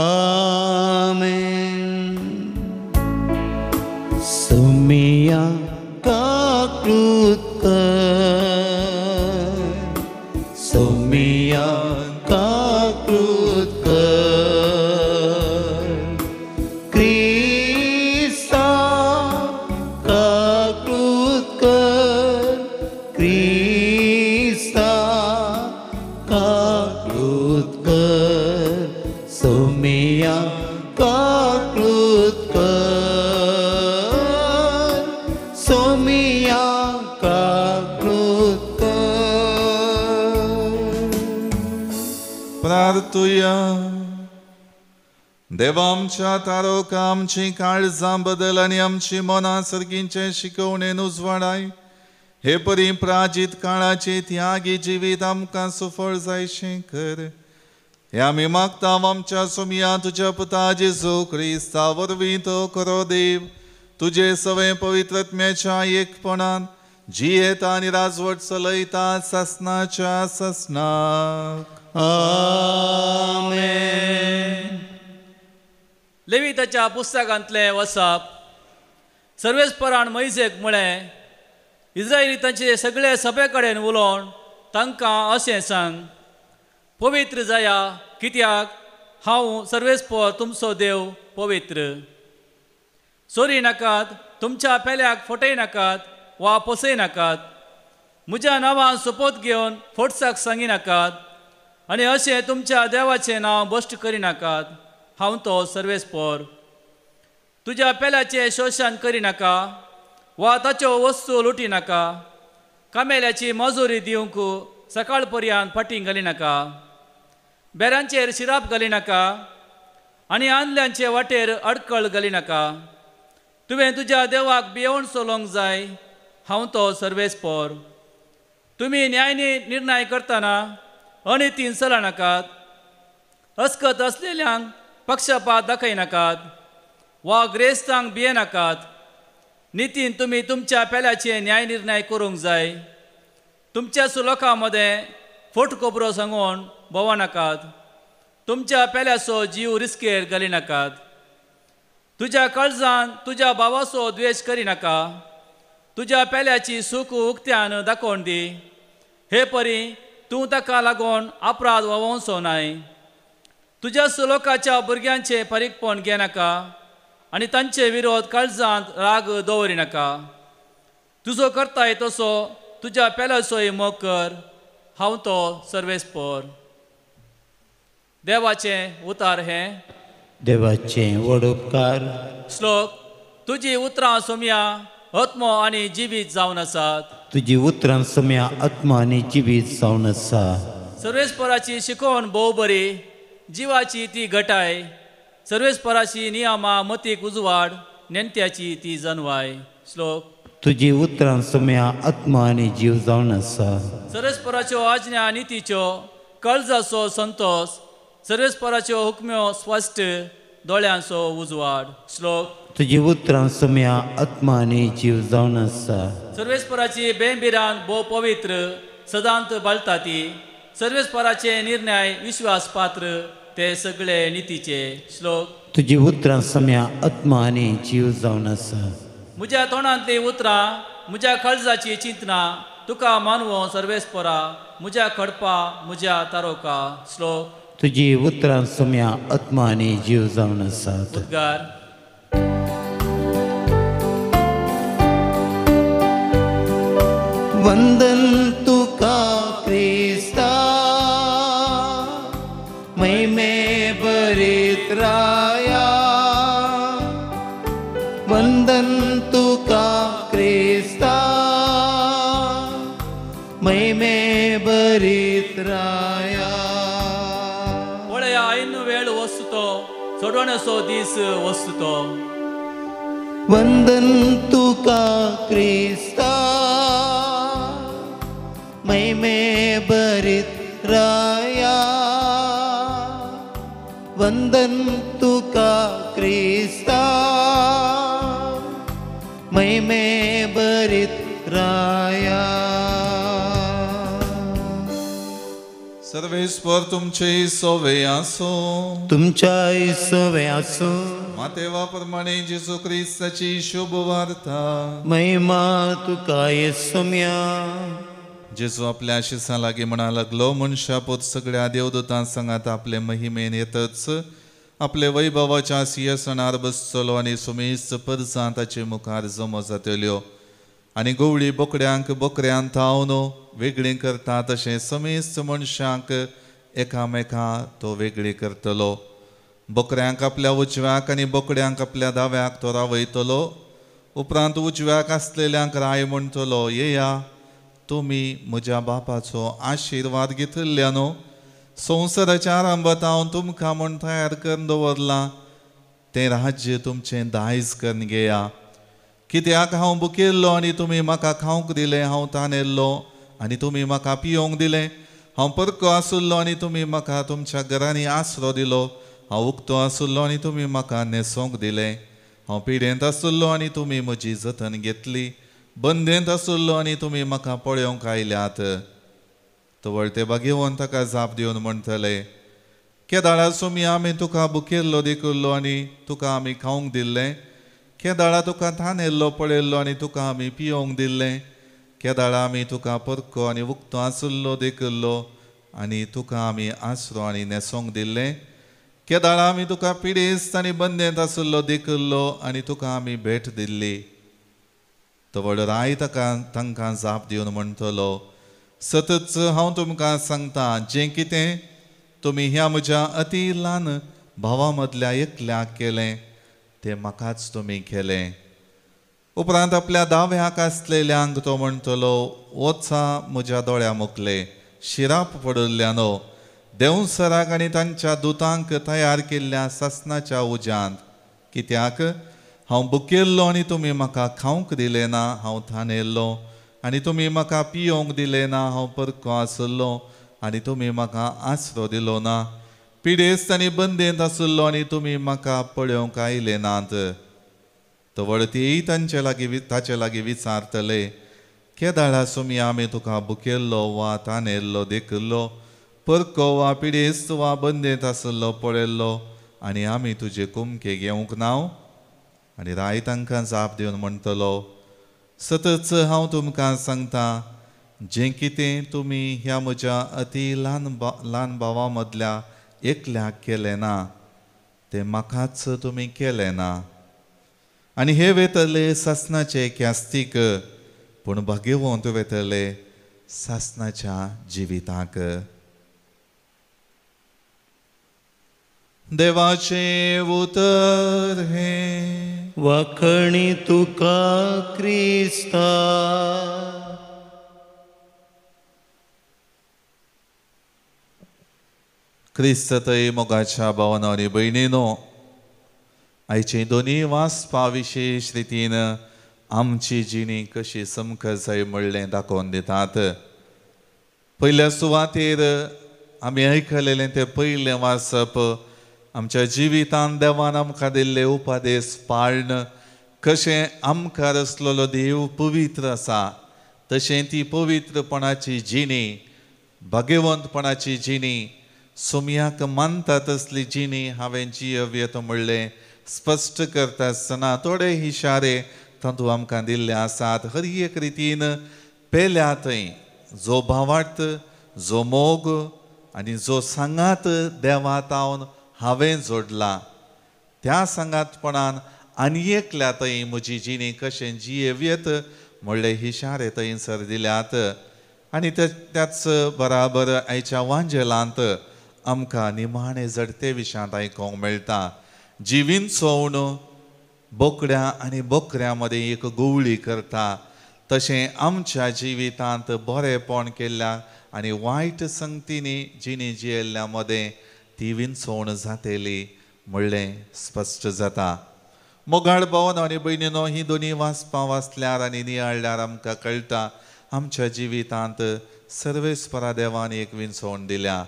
आमेन. सुमिया काकुळट कर, सुमिया काकुळट कर. प्रार्थुया. देवा आमच्या तारोका आमची काळजां बदल आनी आमची मनां सर्गींचे शिकवणेन उजवाडाय. हे परी प्राजीत काळाचे त्यागी जिवीत आमकां सफळ जायशें कर. हे आमी मागता आमच्या सुमिया तुज्या पुता जेजू क्रिस्ता वरवीं तो खरो देव तुजे सवे पवित्रत्म्याच्या एकपणान जियेता आनी राजवट चलयता ससनाच्या ससनाक. आमेन. लेविताच्या पुस्तकांतले वचप. सर्वेस्परान मोइसेक म्हळें, इस्रायली तांचे सगळे सभे कडेन उलोवन तांकां अशें सांग, पवित्र जाया, कित्याक हांव सर्वेस्पर तुमचो देव पवित्र. चोरी नाकात, तुमच्या पेल्याक फटय नाकात वा पोसय नाकात, म्हज्या नांवान सोपोत घेवन फोटसाक सांगी नाकात आनी अशें तुमच्या देवाचें नांव भश्ट करिनाकात. हांव तो सर्वेस्पर. तुज्या पेल्याचें शोशण करिनाका वा ताच्यो वस्तू लुटी नाका. कामेल्याची मजुरी दिवंक सकाळ पर्यंत फाटीं घालिनाका. बेरांचेर शिराप घालिनाका आनी आदल्यांचे वाटेर अडकळ घालिनाका. तुवें तुज्या देवाक भियेवून चलोवंक जाय. हांव तो सर्वेस्पर. तुमी न्याय निर्णय करतना अनितीन चलनाकात. अस्कत असलेल्यांक पक्षपात दाखयनाकात वा ग्रेस्तांक भियेनाकात. नितीन तुमी तुमच्या पेल्याचे न्याय निर्णय करूंक जाय. तुमच्याच लोकां मदें फोट खबरो सांगून भोंवनाकात. तुमच्या पेल्याचो जीव रिस्केर घालिनाकात. तुज्या काळजान तुज्या भावाचो द्वेश करिनाका. तुज्या पेल्याची सूख उक्त्यान दाखोवन दी. हे परी तूं ताका लागून अपराध वावोवचो न्हय. तुज्याच लोकाच्या भुरग्यांचे फारीकपण घेनाका आनी तांचे विरोध काळजांत राग दवरिनाका. तुजो करताय तसो तुज्या पेल्याचोय मोग कर. हांव तो सर्वेस्पर. देवाचें उतार हे. देवाचें व्हड उपकार. श्लोक. तुजी उतरां सोम्या आत्मो आनी जिवीत जावन आसात. तुजी उतरां सोम्या आत्मा आनी जिवीत जावन आसा. सर्वेस्पराची शिकोवन भोव बरी, जिवाची ती घटाय. सर्वेस्पराची नियमां मतीक उजवाड, नेणत्याची ती जनवाय. श्लोक. तुजी उतरां सोम्या आत्मा आनी जीव जावन आसा. सर्वेस्पराच्यो आज्ञा नितीच्यो, काळजाचो संतोष. सर्वेस्पराच्यो हुकम्यो स्पश्ट, दोळ्यांचो उजवाड. श्लोक. तुजी उतरां सोम्या आत्मा आनी जीव जावन आसा. सर्वेस्पराची बेंबिरान भोव पवित्र. सदांत बाळटा ती सर्वेस्पराचे निर्णय विश्वास पात्र ते सगळे नितीचे. श्लोक. तुजी उतरां सम्या आत्मा आनी जीव जावन आसा. म्हज्या तोंडांतली उतरां म्हज्या काळजाची चिंतना तुका मानवो सर्वेस्परा म्हज्या खडपा म्हज्या तारोका. श्लोक. तुजी उतरां सम्या आत्मा आनी जीव जावन आसात. उद्गार. वंदन तुका क्रिस्ता महिमे बरीत राया. वंदन तुका क्रिस्ता महिमे बरीत राया. पळया ऐन वेळ वस्तुतो सोडवण्याचो दीस वस्तुतो. वंदन तुका क्रिस्ता महिमे बरीत राया. वंदन तुका क्रिस्ता महिमे बरीत राया. सर्वेस्पर तुमचे सोवे आसो. तुमच्या सोवे आसो. मातेवा प्रमाणे जेजू ख्रिस्ताची शुभ वार्ता. महिमा तुका येसुम्या. जेजू आपल्या आशिसां लागीं म्हणा लागलो, मनशा पोत सगळ्या देवदूतां सांगात आपले महिमेन येतच आपले वैभवाच्या सिंहासनार बसतलो आनी सुमेस्त परसां ताचे मुखार जमो जातल्यो. आनी गवळी बोकड्यांक बकऱ्यान थावन वेगळी करता तशें समेस्त मनशांक एकामेका तो वेगळी करतलो. बकऱ्यांक आपल्या उजव्याक आनी बोकड्यांक आपल्या दाव्याक तो रावयतलो. उपरांत उजव्याक आसलेल्यांक राय म्हणटलो, येया तुमी म्हज्या बापाचो आशिर्वाद घेतिल्ल्यानो. संवसाराच्या आरंभात हांव तुमकां म्हण तयार करून दवरलां तें राज्य तुमचें दायज करून घेया. कित्याक हांव भुकेल्लो आनी तुमी म्हाका खावंक दिलें. हांव तानेल्लो आनी तुमी म्हाका पियोंक दिलें. हांव परको आसुल्लो आनी तुमी म्हाका तुमच्या घरांनी आसरो दिलो. हांव उक्तो आसुल्लो आनी तुमी म्हाका न्हेसोंक दिलें. हांव पिडेंत आसुल्लो आनी तुमी म्हजी जतन घेतली. बंदेंत आसुल्लो आनी तुमी म्हाका पळोवंक आयल्यात. तो वळते घेवन ताका जाप दिवन म्हणटले, केदाळा सुमी आमी तुका भुकेल्लो देखुल्लो आनी तुका आमी खावंक दिल्लें. केदाळा तुका थानेल्लो पळयल्लो आनी तुका आमी पियोंक दिल्लें. केदाळा आमी तुका परको आनी उक्तो आसुल्लो देखुल्लो आनी तुका आमी आसरो आनी न्हेसोंक दिल्लें. केदाळा आमी तुका पिडेस्त आनी बंदेंत आसुल्लो देखुल्लो आनी तुका आमी भेट दिल्ली. तो व्हड राय तांकां जाप दिवन म्हणटलो, सतत हांव तुमकां सांगता, जें कितें तुमी ह्या म्हज्या अती ल्हान भावा मदल्या एकल्याक केलें तें म्हाकाच तुमी केलें. उपरांत आपल्या दाव्याक आसलेल्यांक तो म्हणटलो, वचा म्हज्या दोळ्या मुखले शिराप पडल्ल्यानो देंवसराक आनी तांच्या दुतांक तयार केल्ल्या सासणाच्या उज्यांत. कित्याक हांव भुकेल्लो आनी तुमी म्हाका खावंक दिलें ना. हांव थानेल्लो आनी तुमी म्हाका पियोंक दिलें ना. हांव परको आसुल्लो आनी तुमी म्हाका आसरो दिलो ना. पिडेस्त आनी बंदेंत आसुल्लो आनी तुमी म्हाका पळोवंक आयले नात. तो वळती ताचे लागीं विचारतले, केदाळा सुमी आमी तुका भुकेल्लो वा तानेल्लो देखुल्लो, परको वा पिडेस्त वा बंदेंत आसुल्लो पळयल्लो आनी आमी तुजे कुमके घेवंक नाव. आनी राय तांकां जाप दिवन म्हणटलो, सतत हांव तुमकां सांगता, जें कितें तुमी ह्या म्हज्या अती ल्हान भावा मदल्या एकल्याक केलें ना तें म्हाकाच तुमी केलें ना. आनी हे वेतले सासणाचे क्यास्तीक, पूण भाग्यवंत वेतले सासणाच्या जिविताक. देवाचे उतर हे वाखणी तुका क्रिस्ता. क्रिस्त थंय मोगाच्या भावानो आनी भयणीनो, आयचे दोनी वाचपा विशेश रितीन आमची जिणी कशी समक जाय म्हणलें दाखोवन दितात. पयल्या सुवातेर आमी आयकलेलें तें पयलें वाचप आमच्या जिवितांत देवान आमकां दिल्ले उपादेश पाळन कशें आमकां रचलेलो देव पवित्र आसा तशें ती पवित्रपणाची जिणी, भाग्यवंतपणाची जिणी, सुमयाक मानता तसली जिणी हांवें जियेव्यत म्हणलें स्पश्ट करता आसतना थोडे इशारे तातूंत आमकां दिल्ले आसात. हर एक रितीन पेल्या थंय जो भावार्थ, जो मोग आनी जो सांगात देवातावन हांवें जोडला, त्या सांगातपणान आनी एकल्या थंय म्हजी जिणी कशें जियेव्यत म्हणले इशारे थंयसर दिल्यात. आनी त्याच बराबर आयच्या वांजेलांत आमकां निमाणे जडते विशयांत आयकोंक मेळटा. जिवीन सोवन बोकड्या आनी बोकऱ्या मदें एक गुवळी करता, तशें आमच्या जिवितांत बरेपण केल्ल्या आनी वायट संगतींनी जिणी जियेल्ल्या मदें ती विंचोवण जातेली म्हणलें स्पश्ट जाता. मोगाळ भावन आनी भयणीनो, ही दोनी वाचपां वाचल्यार आनी नियाळ्यार आमकां कळटा आमच्या जिवितांत सर्वेस्परा देवान एक विंचोवण दिल्या.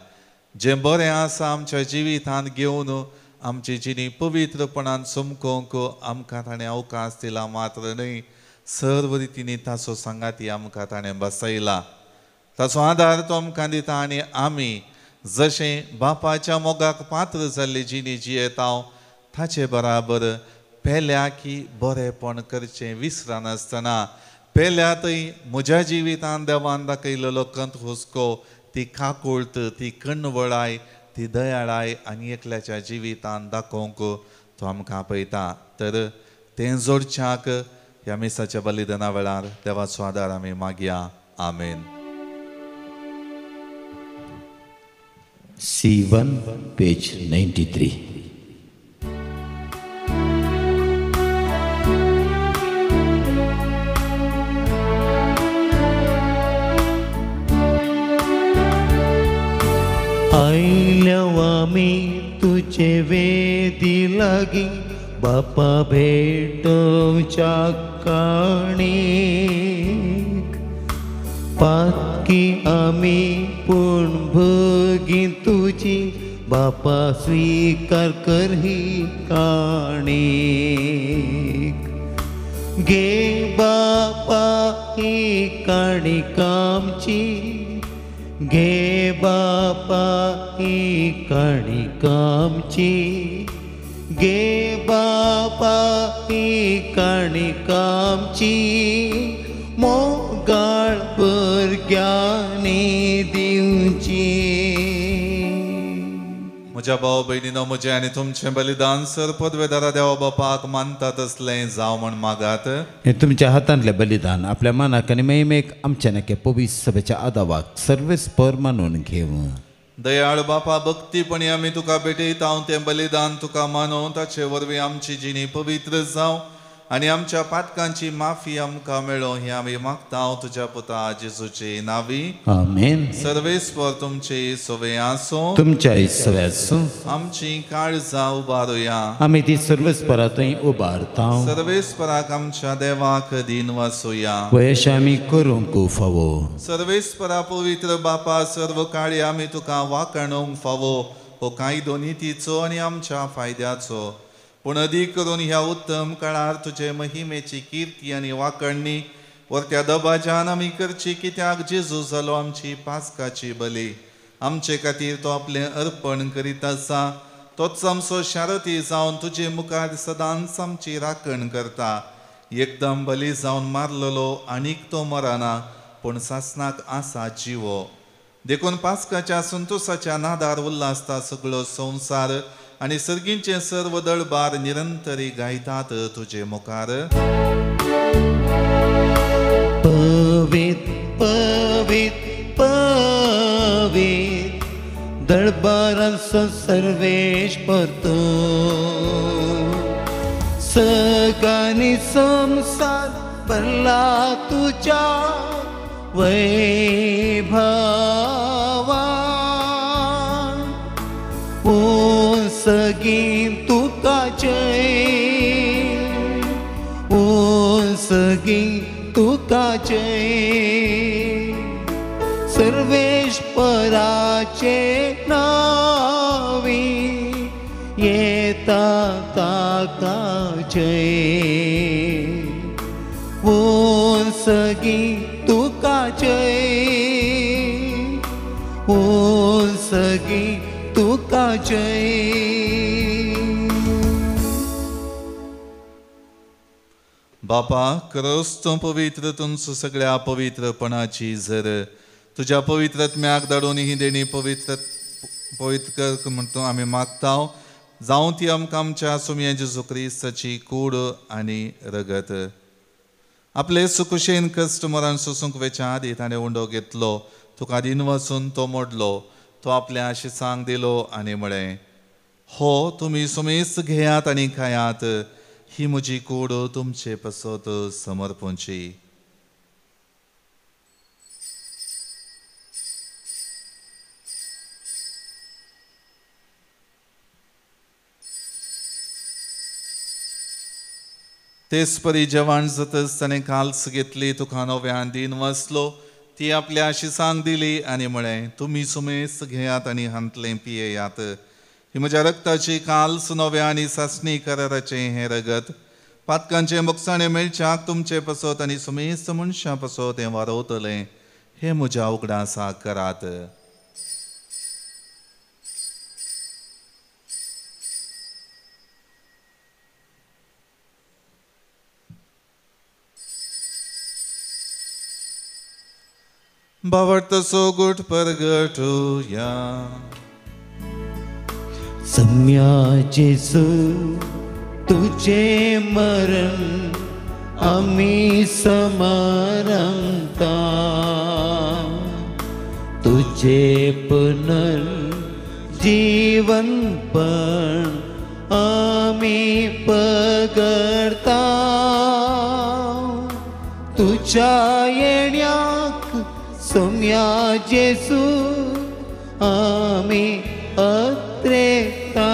जें बरें आसा आमच्या जिवितांत घेवन आमची जिणी पवित्रपणान चमकोवंक आमकां ताणें अवकाश दिला. मात्र न्हय, सर्व रितींनी ताचो सांगाती आमकां ताणें बसयला, ताचो आदार तो आमकां दिता. आनी आमी जशें बापाच्या मोगाक पात्र जाल्ली जिणी जियेता ताचे बराबर पेल्या की बरेपण करचें विसरनासतना, पेल्यातय म्हज्या जिवितांत देवान दाखयलेलो कंत हुस्को, ती काकुळट, ती कणवळाय, ती दयाळाय आनी एकल्याच्या जिवितांत दाखोवंक तो आमकां आपयता. तर तें जोडच्याक ह्या मिसाच्या बलिदाना वेळार देवाचो आदार आमी मागया. आमेन. C1 page 93. आयल्याव आमी तुजे वेदी लागी बापा भेटवच्या काणीक, पातकी आमी पूण भगी तुजी बापा स्वीकार कर ही काणीक. गे बापा ही काणीक आमची, गे बापा ही काणीक आमची, गे बापा ही काणीक आमची, मोगाळ भुरग्यांनी दिवची. म्हज्या भाव भयणीनो, म्हजें आनी तुमचें बलिदान सर पदवेदारा देवा बापाक मानता तसलें जावं म्हण मागात. हे तुमच्या हातांतलें बलिदान आपल्या मनाक आनी महिमेक आमच्या नक्या पवित्र सभेच्या आदावाक सर्वेस्पर मानून घेवं. दयाळ बापा, भक्तीपणी आमी तुका भेटयता. तें बलिदान तुका मानूं ताचे वरवीं आमची जिणी पवित्र जावं आनी आमच्या पातकांची माफी आमकां मेळो हें आमी मागता तुज्या पुता जेजूचे नांवी. आमेन. सर्वेस्पर तुमचे सवे आसूं, तुमच्या सवे आसूं. आमची काळजां उबारुया, आमी ती सर्वेस्परा थंय उबारता. सर्वेस्पराक आमच्या देवाक दिन वासुया. वयश आमी करूंक फावो. सर्वेस्परा पवित्र बापा, सर्व काळी आमी तुका वाकणूंक फावो हो कायदो नितीचो आनी आमच्या फायद्याचो. पूण अदीक करून ह्या उत्तम काळार तुजे महिमेची कीर्ती आनी वाकणणी वरत्या दबाज्यान आमी करची, कित्याक जेजू जालो आमची पास्काची बली. आमचे खातीर तो आपलें अर्पण करीत आसा. तोच आमचो शारती जावन तुजे मुखार सदांच आमची राखण करता. एकदम बली जावन मारलेलो आनीक तो मरना, पूण सासणाक आसा जिवो. देखून पास्काच्या संतोषाच्या नादार उल्हासता सगळो संवसार आनी सर्गींचे सर्व दळबार निरंतरी गायतात तुजे मुखार. पवित पवित पवित दळबारांचो सर्वेश्वर तूं, सगळ्यांनी संसार भरला तुज्या वैभवान. सगीं तुका जय, सगीं तुका जय. सर्वेश्वराचे नावी येता ताका जय. सगीं तुका बापा खरोच तो पवित्र तुमचो सगळ्या पवित्रपणाची झर तुझ्या पवित्रत्म्याक धाडून ही देणी पवित्र कर म्हणतो आम्ही मागता जावं ती आमकां आमच्या सुमया जेजू क्रिस्ताची कूड आनी रगत आपले सुकुशेन कश्ट मरण सोसूंक वेच्या आदी ताणें उंडो घेतलो तुका दिन वचून तो मोडलो तो आपल्या आशिसांक दिलो आनी म्हळें हो तुमी सुमेस्त घेयात आनी खायात ही म्हजी कूड तुमचे पसत समर्पूंची तेच परी जेवण जातच ताणें काल्स घेतली तुका नव्यान दिन वसलो ती आपल्या आशिसांक दिली आनी म्हळें तुमी सुमेस्त घेयात आनी हांतलें पियेयात ही म्हज्या रक्ताची काल्स नव्या आनी सासणी कराराचें हें रगत पातकांचे मोगसाणें मेळच्याक तुमचे पसत आनी सुमेस्त मनशां पसत हें वारोवतलें हें म्हज्या उगडासाक करात बावडतसो गुट परगटुया सम्या जेजू तुझे मरण आम्ही समरंता तुझे पुनर्जीवन पण आम्ही पगडता तुझ्या येण्याक सम्या जेजू आम्ही अत्रेता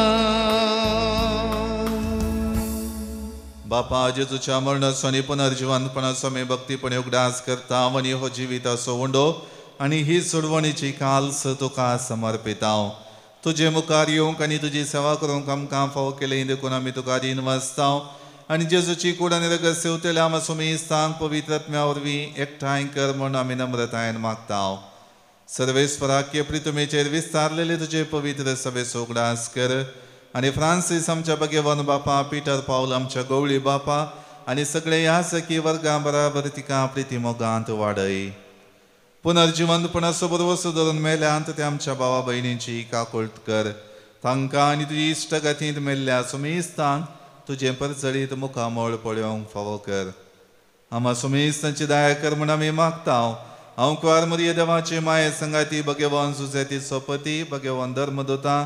बापा जेजूच्या मरणाचो आनी पुनर्जिवंतपणाचो आमी भक्तीपणे उगडास करता आनी हो जिविताचो उंडो आनी ही सोडवणीची काल्स तुका समर्पिता तुजे मुखार येवंक आनी तुजी सेवा करूंक आमकां फाव केले देखून आमी तुका दिन वाचता आनी जेजूची कूड आनी रगत सेवतल्या आमी सुमेस्तांक पवित्रत्म्या वरवीं एकठांय कर म्हूण आमी नम्रतायेन मागता सर्वेस्पराक्य प्रितुमेचेर विस्तारलेले तुजे पवित्र सभेचो उगडास कर आनी फ्रांसीस आमच्या भगेवन बापा पिटर पावल आमच्या गवळी बापा आनी सगळे ह्या सखी वर्गां बराबर तिका प्रिती मोगांत वाडय पुनर्जिवंतपणाचो बरोबर धरून मेल्यांत ते आमच्या भावा भयणींची काकुळट कर तांकां आनी तुजी इश्टगतींत मेल्ल्या सुमेस्तांक तुजें परचडीत मुखामोळ पळोवंक फावो कर आमा सुमेस्तांची दया कर म्हूण आमी मागता हांव कुंवार मरिये देवाचे माये संगाती भगेवन सुजेती सोपती भगेवन धर्मदूता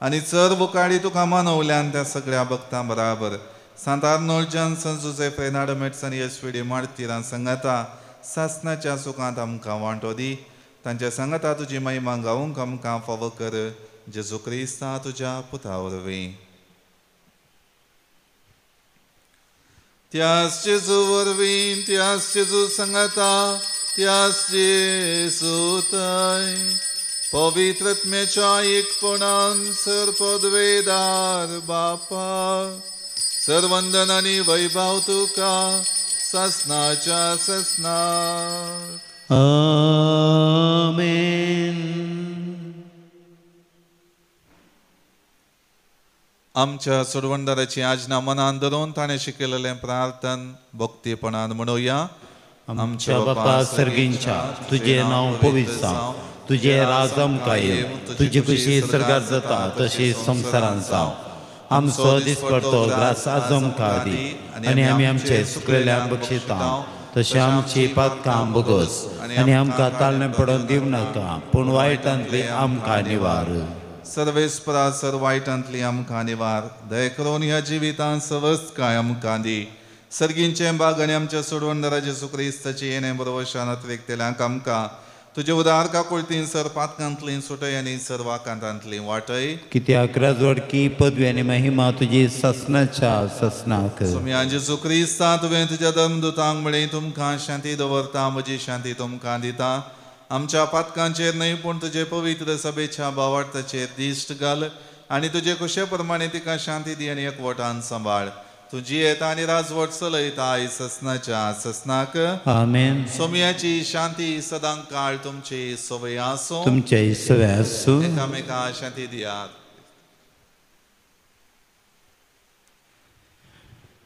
आनी चर बुकाडी तुका मानवल्यान त्या सगळ्या भक्तां बराबर सांत आर्नोल्ड जॉन्सन जुझेफ रेनार्ड मेट्सन यशविडी मार्तिरां संगता सासनाच्या सुखांत आमकां वांटो दी तांच्या संगता तुजी महिमा गावूंक आमकां फावो कर जेजू क्रिस्ता तुज्या पुता वरवीं त्याच जेजू वरवीं त्याच जेजू संगता त्याच जेजू थंय पवित्रत्म्याच्या एकपणान सर पदवेदार बापा सर्वंदन आनी वैभव तुका ससनाच्या ससनाक आमेन आमच्या सोडवणदाराची आज्ञा मनान धरून ताणें शिकयलेलें प्रार्थन भक्तीपणान म्हणुया आमच्या बापा सर्गींच्या तुझे नांव पवित्र जावं तुझे राज आमकां येवं तुजी कशी सर्गार जाता तशी संवसारांत जावं आमचो दिसपडतो ग्रास आज आमकां दी आनी आमी आमचे सुकलेल्यांक बक्षिता तशें आमची पातकां बोगस आनी आमकां ताळणें पडोवन दिवं नाका पूण वायटांतली आमकां निवार सर्वेस्परा सर वायटांतली आमकां निवार दय करून ह्या जिवितांत सवस्तकाय आमकां दी सर्गींचे बाग आनी आमच्या सोडवणदारा जेजू क्रिस्ताची येणे बरोबर व्यक्तील्यांक आमकां तुजे उदार काकुळतीन सर पातकांतली सुटय आनी सर वाकांतांतली वाटय कित्याक राजवडकी पदवी आनी महिमा तुजी ससनाच्या ससनाक सुम्या जेजू क्रिस्ता तुवें तुज्या धर्मदूतांक म्हळें तुमकां शांती दवरता म्हजी शांती तुमकां दिता आमच्या पातकांचेर न्हय पूण तुजे पवित्र सभेच्या भावार्थाचेर दिश्ट घाल आनी तुजे कुशे प्रमाणे तिका शांती दी आनी एकवटान सांबाळ तुजी येता आनी राजवट चलयता आयज ससनाच्या ससनाक आमेन सोम्याची शांती सदां काळ तुमची सवय आसूं तुमचे सवय आसूं एकामेकां शांती दियात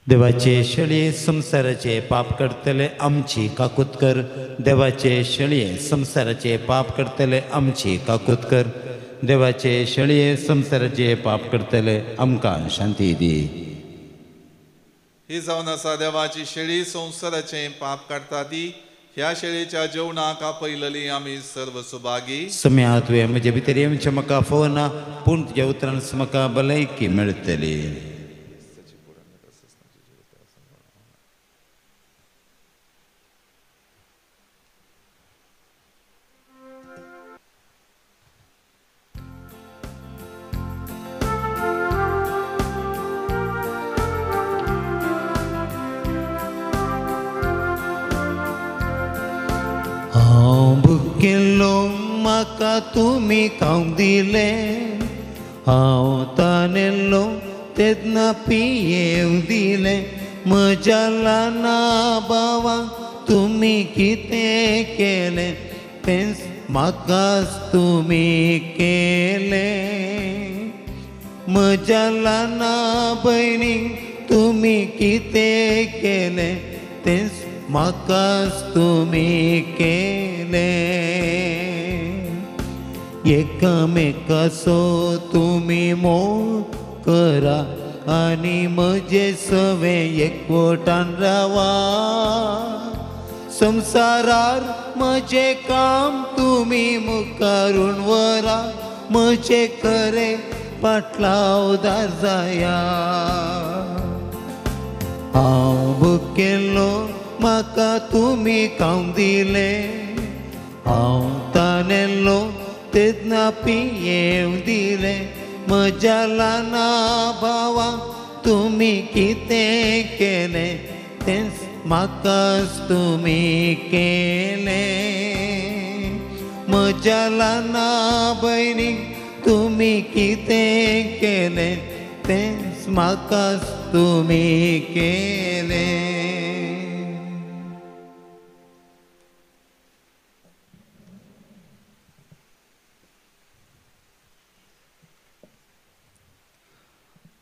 देवाचे शेळये संसाराचे पाप करतले आमची काकूत कर. देवाचे शेळये संसाराचे पाप करतले आमची काकूत कर. देवाचे शेळये संसाराचे पाप करतले आमकां शांती दी. ही जावन आसा देवाची शेळी संसाराचे पाप काडटा ती. ह्या शेळीच्या जेवणाक आपयलेली आमी सर्व सुभागी. सम्या तुवें म्हजे भितर येवचें म्हाका फोना पूण तुज्या उतरान म्हाका भलायकी मेळटली. भुकेलो म्हाका तुमी खावंक दिले. हांव तानेलो तेन्ना पियेवंक दिले. म्हज्या ल्हाना भावाक तुमी कितें केलें तेंच म्हाकाच तुमी केलें. म्हज्या ल्हाना भयणीक तुमी कितें केलें तेंच म्हाकाच तुमी केलें. एकामेकाचो तुमी मोग करा आनी म्हजे सवे एकवटान रावा. संवसारार म्हजें काम तुमी मुखारून व्हरा. म्हजे खरे पाटलावदार जाया. हांव भुकेलो म्हाका तुमी खावंक दिले. हांव तानेलो तेन्ना पियेवंक दिले. म्हज्या ल्हाना भावाक तुमी कितें केलें तेंच म्हाकाच तुमी केलें. म्हज्या ल्हाना भयणीक तुमी कितें केलें तेंच म्हाकाच तुमी केलें.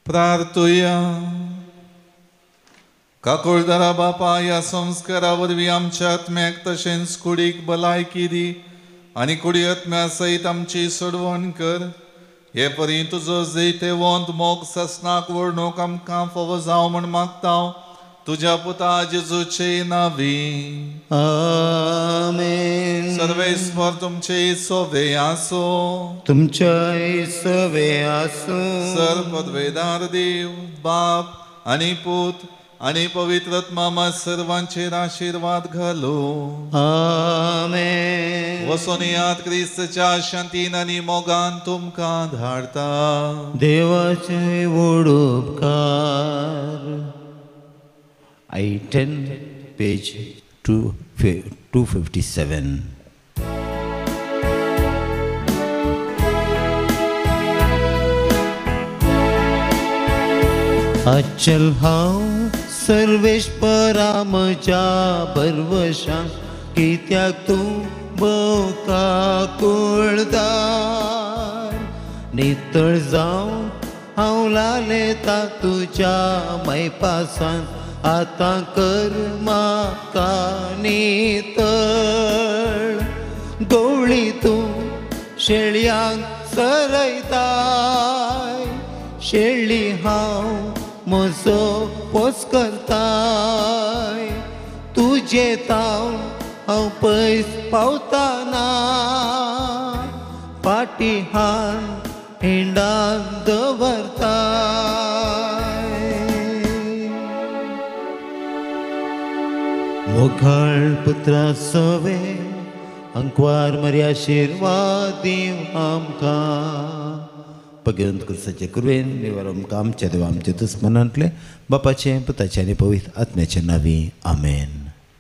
प्रार्थुया. काकुळदारा बापा, ह्या संस्कारा वरवीं आमच्या आत्म्याक तशेंच कुडीक भलायकी दी आनी कुडी आत्म्या सयत आमची सोडवण कर. हे परी तुजो जैते वंत मोग ससनाक वळणूक आमकां फावो जावं म्हण मागता तुज्या पुता जेजूचे नांवी. आमेन. सर्वेस्वर तुमचे सोवे आसो. तुमचे सोवे आसो. सर्वपदवेदार देव बाप आनी पूत आनी पवित्र आत्मा सर्वांचेर आशीर्वाद घालो. आमेन. वसोन याद क्रिस्ताच्या शांतीन आनी मोगान तुमकां धाडटा. देवाचे व्हड उपकार. I-10 page 257. अचल हांव सर्वेश्वरा म्हज्या भरवशां कित्याक तूं भोवका कुळदार. नितळ जावन हांव लालेता तुज्या मैपासान. आतां कर म्हाका नितळ. गवळी तूं शेळयांक सरयताय. शेळी हांव म्हजो पोस करताय. तुजे ताव हांव पयस पावतना. फाटी हान हिंडान दवरताय. मोघाळ पुत्रा सवे अंकवार मरी आशीर्वाद दीव आमकां. भगवंत क्रिस्ताचे कुरवेन निवार आमकां आमच्या देवा आमच्या दुस्मनांतले बापाचे पुताचे आनी पवित्र आत्म्याचे नांवी. आमेन.